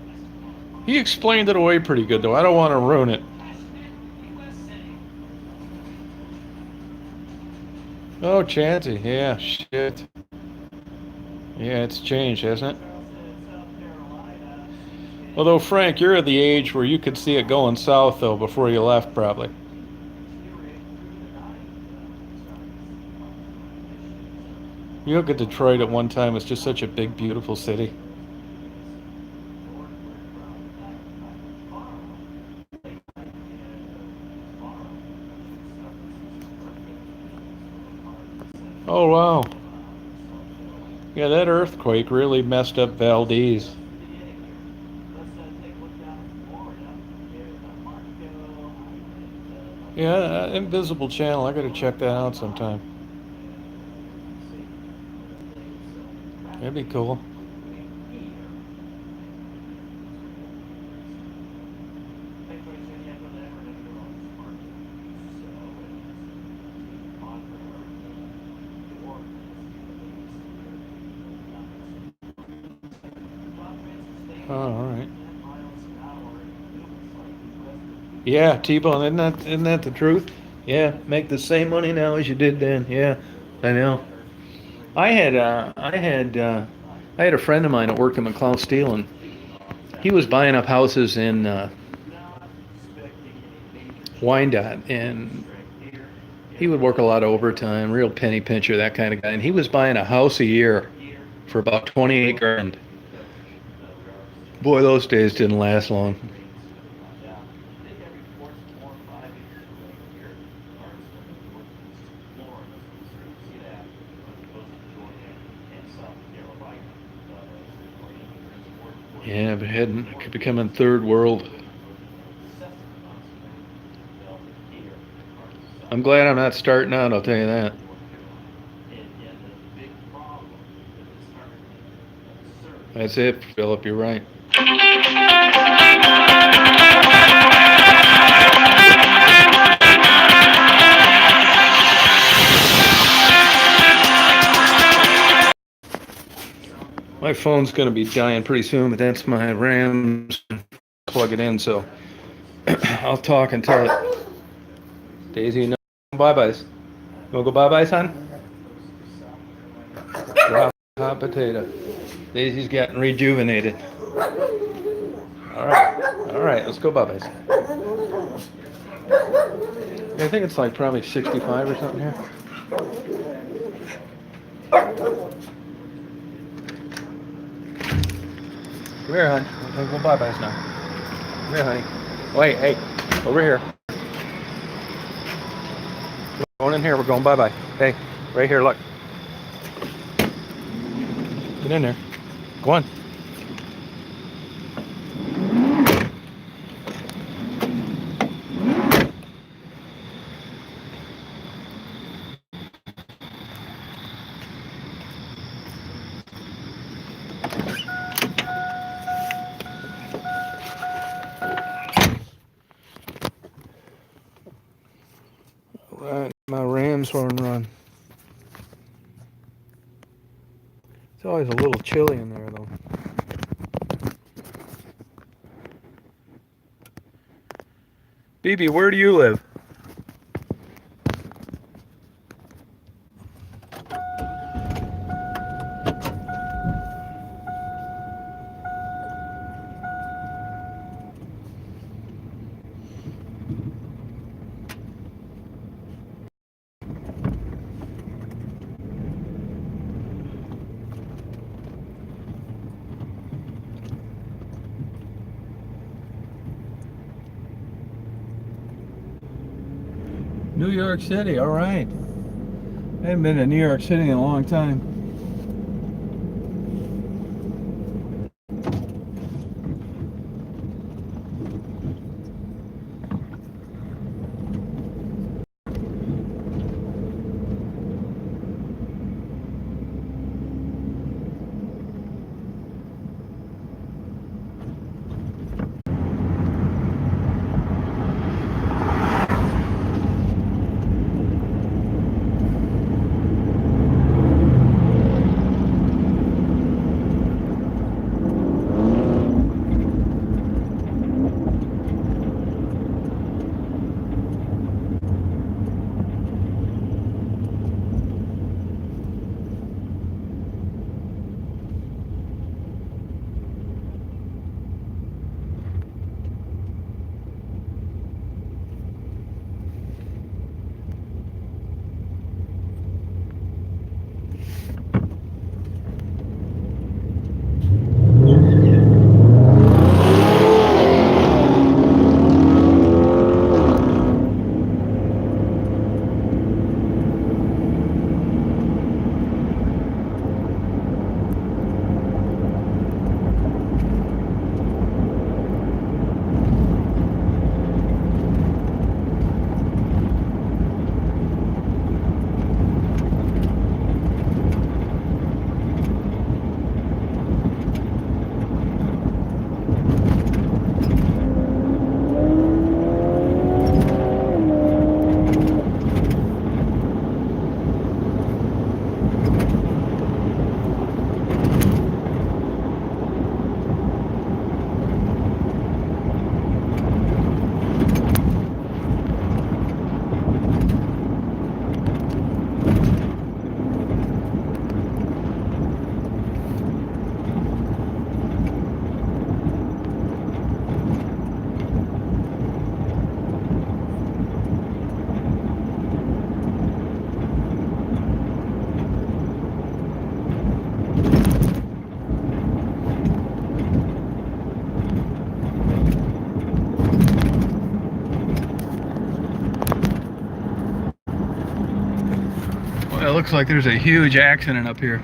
He explained it away pretty good, though. I don't want to ruin it. Oh, Chanty. Yeah, shit. Yeah, it's changed, hasn't it? Although, Frank, you're at the age where you could see it going south, though, before you left, probably. You look at Detroit at one time, it's just such a big, beautiful city. Oh, wow. Yeah, that earthquake really messed up Valdez. Yeah, Invisible Channel. I gotta check that out sometime. That'd be cool. Oh, all right. Yeah, T-Bone, isn't that the truth? Yeah, make the same money now as you did then. Yeah, I know. I had a friend of mine that worked at McLeod Steel, and he was buying up houses in Wyandotte, and he would work a lot of overtime, real penny pincher, that kind of guy. And he was buying a house a year for about 28 grand. Boy, those days didn't last long. Yeah, but heading, becoming third world. I'm glad I'm not starting out, I'll tell you that. That's it, Philip, you're right. My phone's going to be dying pretty soon, but that's my RAMs. Plug it in, so I'll talk until it. Daisy, no bye-byes. You want to go bye-byes, son? Drop hot potato. Daisy's getting rejuvenated. All right, let's go bye-byes. I think it's like probably 65 or something here. Come here, hon. We'll go bye-byes now. Come here, honey. Wait, hey, over here. Going in here, we're going bye-bye. Hey, right here, look. Get in there. Go on. Right, my Rams horn run. It's always a little chilly in there, though. BB, where do you live? New York City, all right. I haven't been to New York City in a long time. Well, it looks like there's a huge accident up here.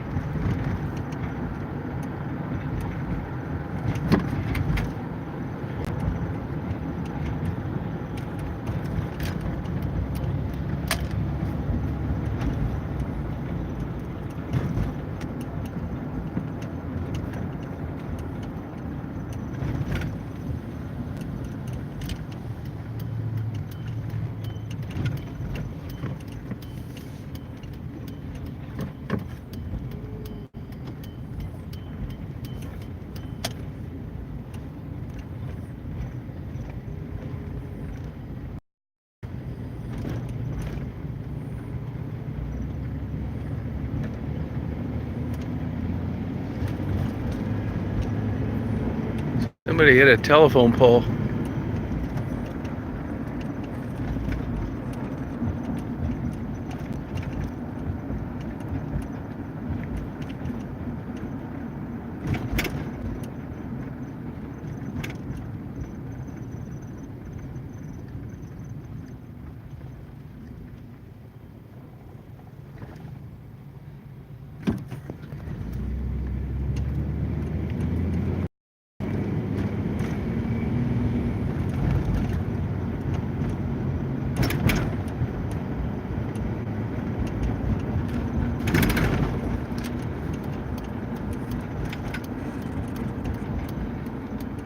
Somebody hit a telephone pole.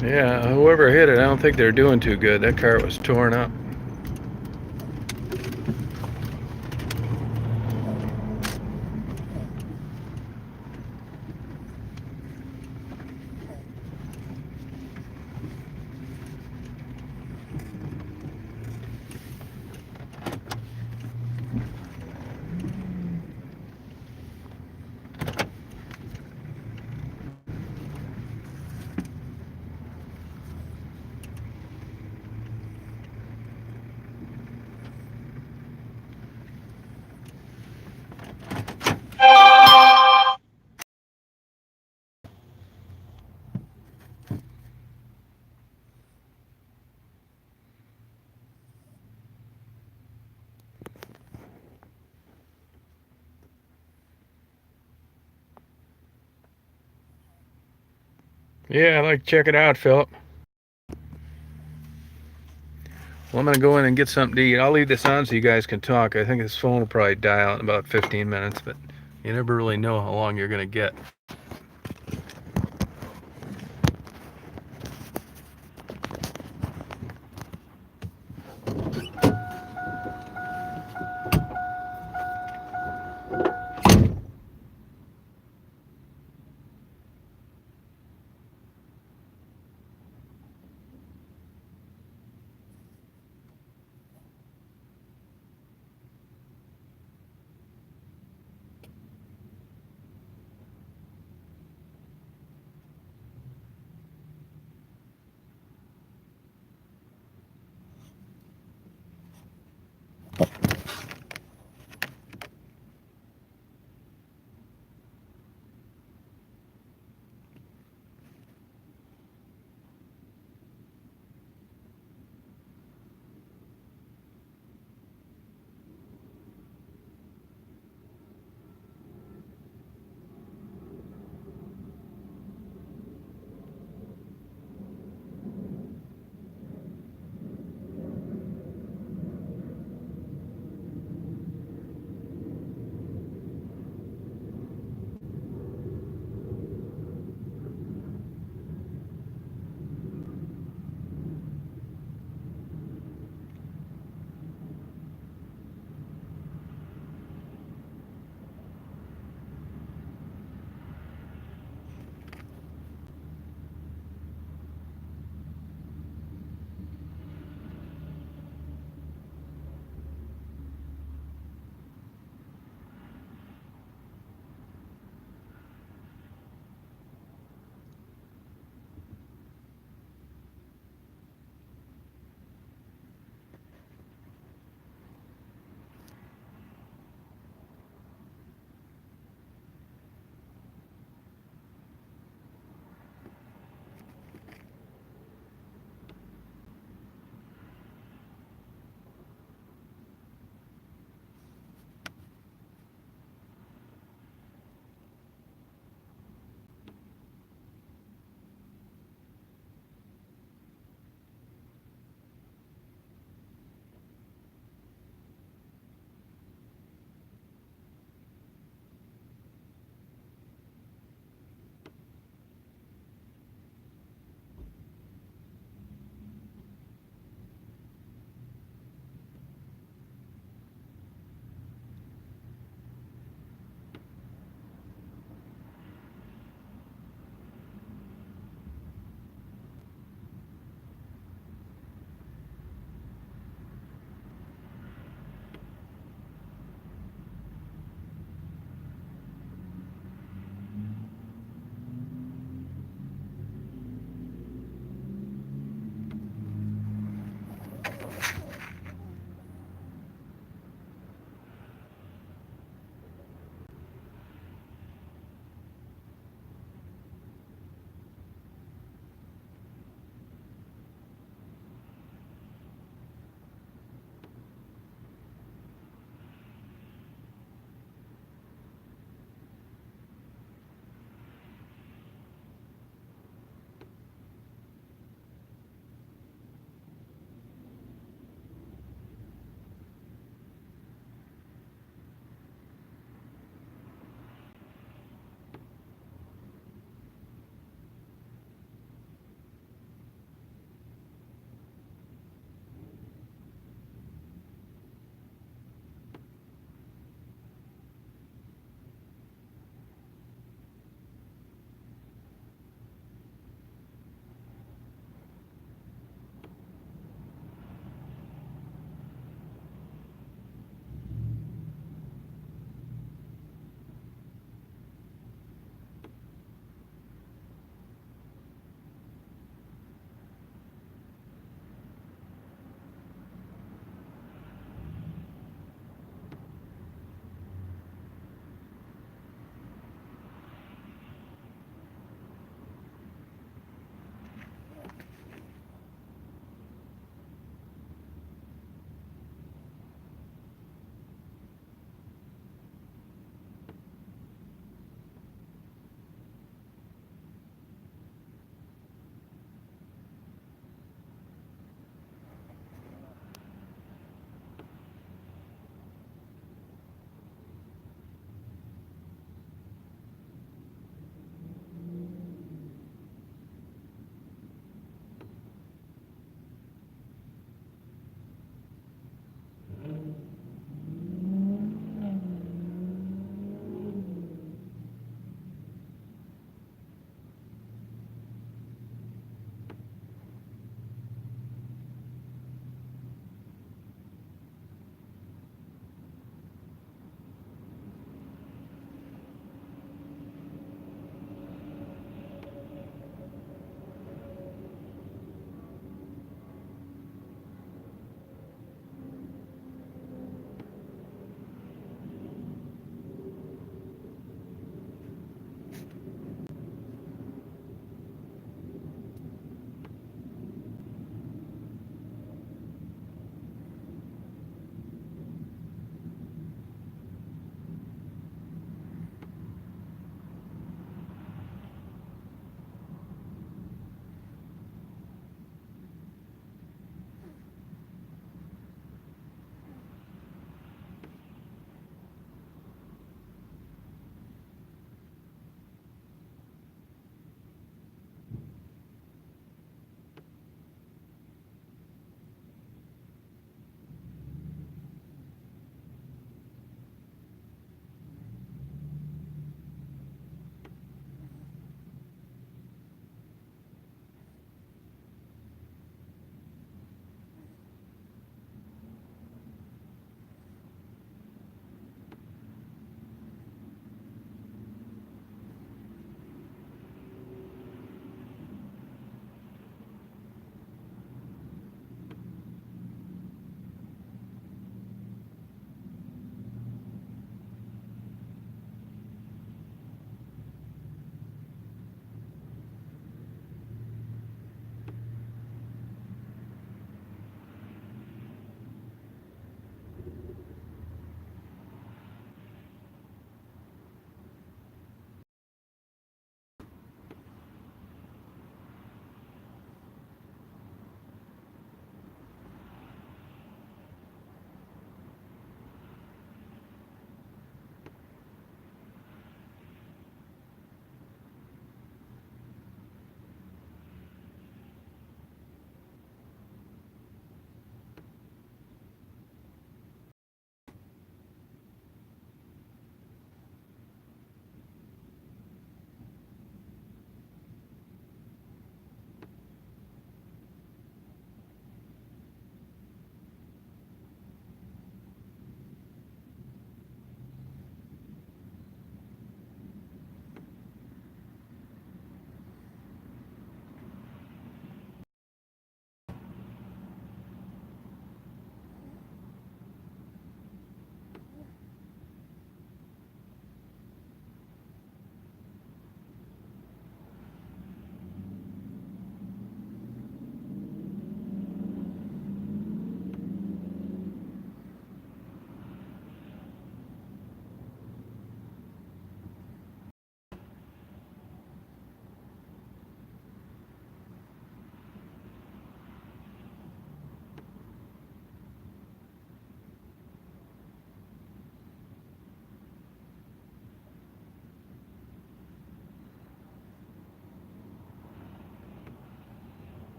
Yeah, whoever hit it, I don't think they're doing too good. That car was torn up. Yeah, I'd like to check it out, Philip. Well, I'm going to go in and get something to eat. I'll leave this on so you guys can talk. I think this phone will probably die out in about 15 minutes, but you never really know how long you're going to get.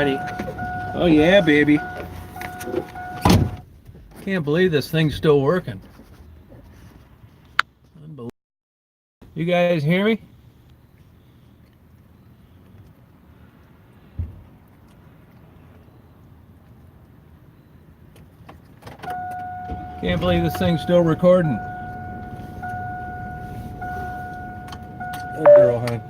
honey. Oh yeah, baby. Can't believe this thing's still working. Unbelievable. You guys hear me? Can't believe this thing's still recording. Good girl, honey.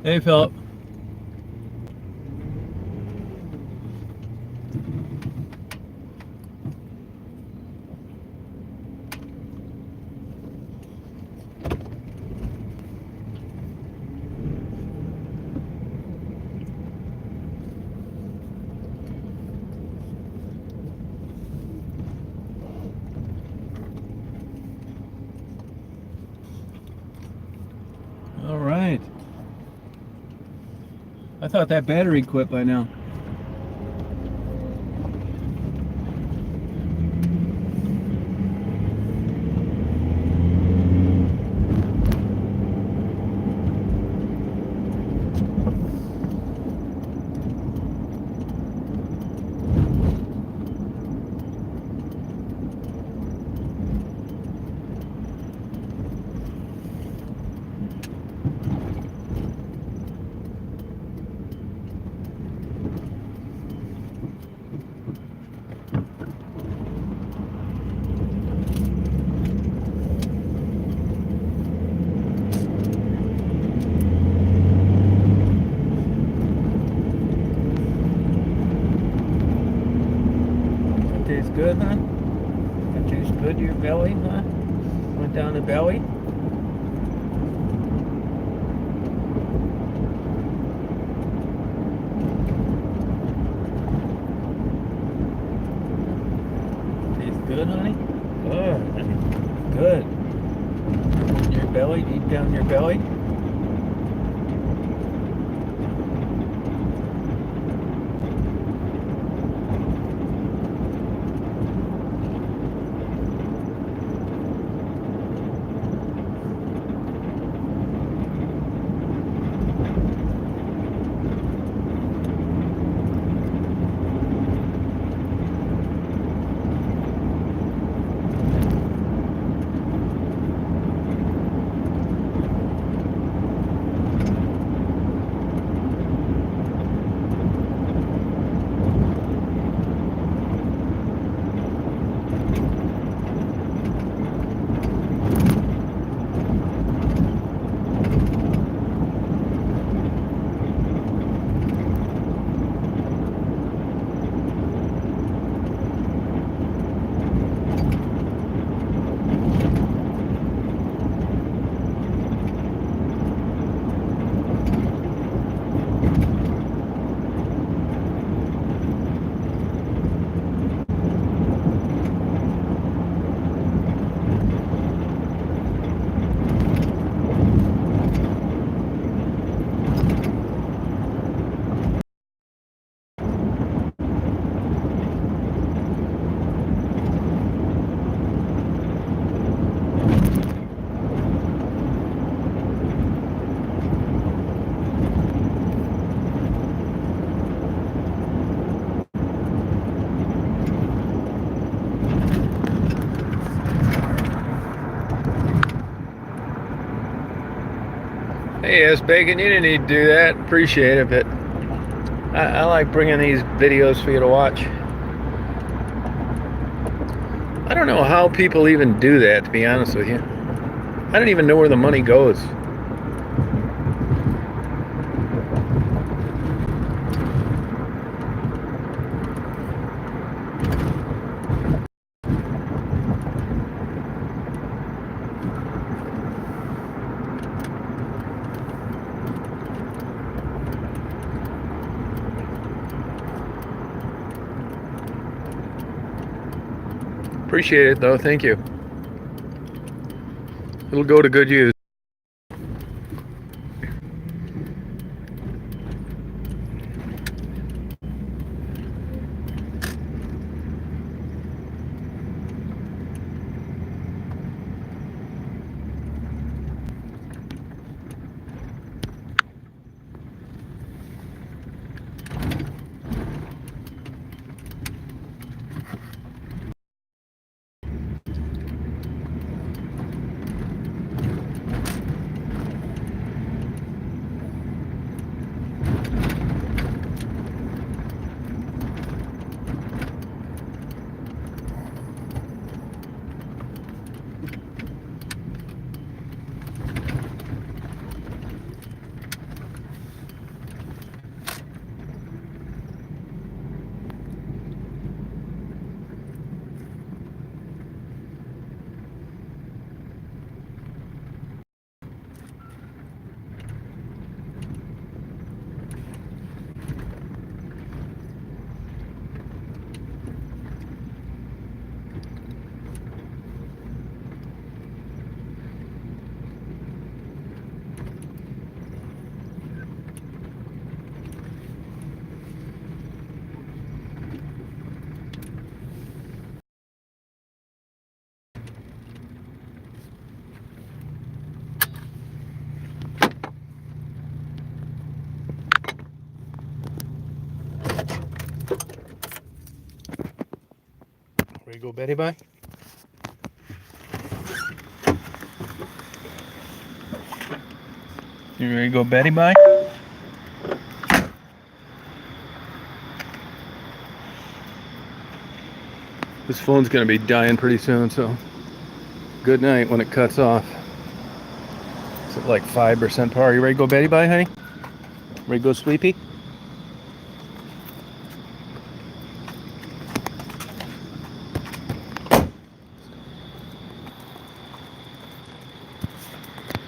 Hey, Philip. All right. I thought that battery quit by now. Tastes good, huh? That tastes good to your belly, huh? Went down the belly. Tastes good, honey? Good. Good. Your belly, deep down your belly. Hey, S. Bacon, you didn't need to do that. Appreciate it, but I like bringing these videos for you to watch. I don't know how people even do that, to be honest with you. I don't even know where the money goes. Appreciate it though, thank you. It'll go to good use. We go Betty bye? You ready to go Betty bye? This phone's gonna be dying pretty soon, so good night when it cuts off. It's at like 5% power. You ready to go Betty bye, honey? Ready to go sleepy?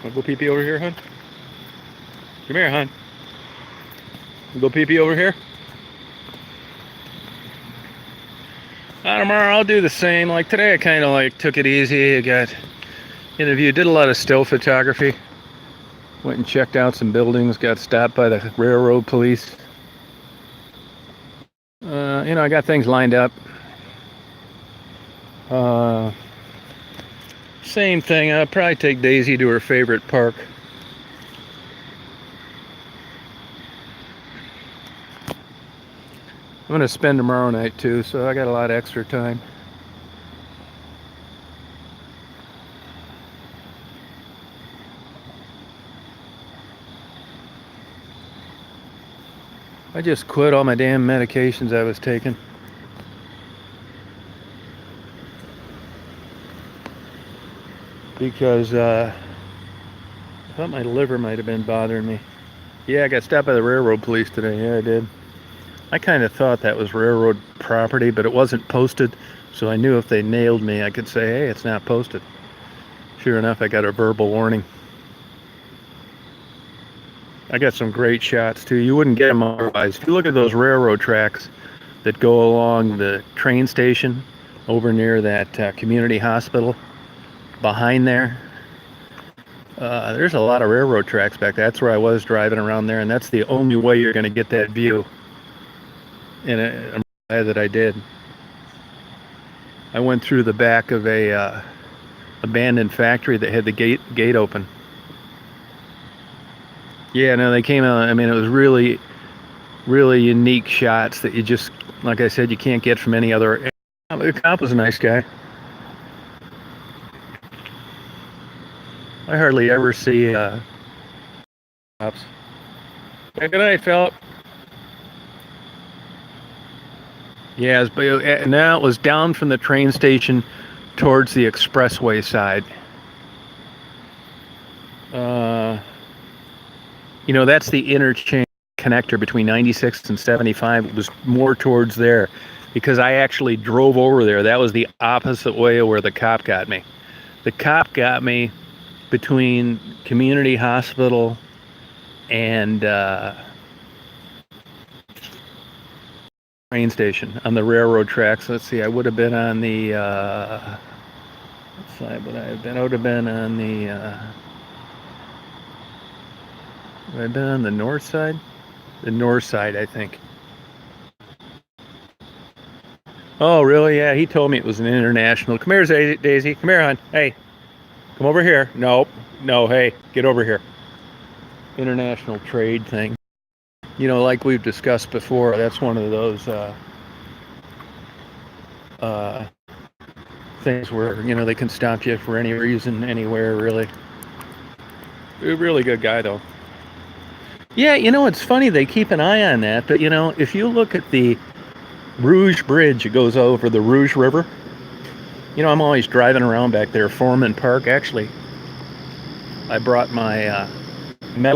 Wanna go pee-pee over here, hon? Come here, hon. Go pee-pee over here? Tomorrow I'll do the same. Like today I kind of like took it easy. I got interviewed, did a lot of still photography. Went and checked out some buildings, got stopped by the railroad police. I got things lined up. Same thing, I'll probably take Daisy to her favorite park. I'm gonna spend tomorrow night too, so I got a lot of extra time. I just quit all my damn medications I was taking. Because I thought my liver might have been bothering me. Yeah, I got stopped by the railroad police today. Yeah, I did. I kind of thought that was railroad property, but it wasn't posted, so I knew if they nailed me, I could say, hey, it's not posted. Sure enough, I got a verbal warning. I got some great shots, too. You wouldn't get them otherwise. If you look at those railroad tracks that go along the train station over near that community hospital, behind there, there's a lot of railroad tracks back there. That's where I was driving around there, and that's the only way you're going to get that view. And I'm glad that I did. I went through the back of a abandoned factory that had the gate open. Yeah, no, they came out. I mean, it was really, really unique shots that you just, like I said, you can't get from any other. The cop was a nice guy. I hardly ever see cops. Yeah, good night, Philip. Yeah, now it was down from the train station towards the expressway side. That's the interchange connector between 96 and 75. It was more towards there because I actually drove over there. That was the opposite way of where the cop got me. The cop got me between community hospital and train station on the railroad tracks. Let's see, I would have been on the what side would I have been? I would have been on the would I have been on the north side? The north side, I think. Oh, really? Yeah, he told me it was an international. Come here, Daisy. Come here, hon. Hey, come over here. Nope. No, hey, get over here. International trade thing. Like we've discussed before, that's one of those things where, they can stop you for any reason, anywhere, really. A really good guy, though. Yeah, it's funny, they keep an eye on that, but, if you look at the Rouge Bridge, it goes over the Rouge River. I'm always driving around back there, Foreman Park. Actually, I brought my metal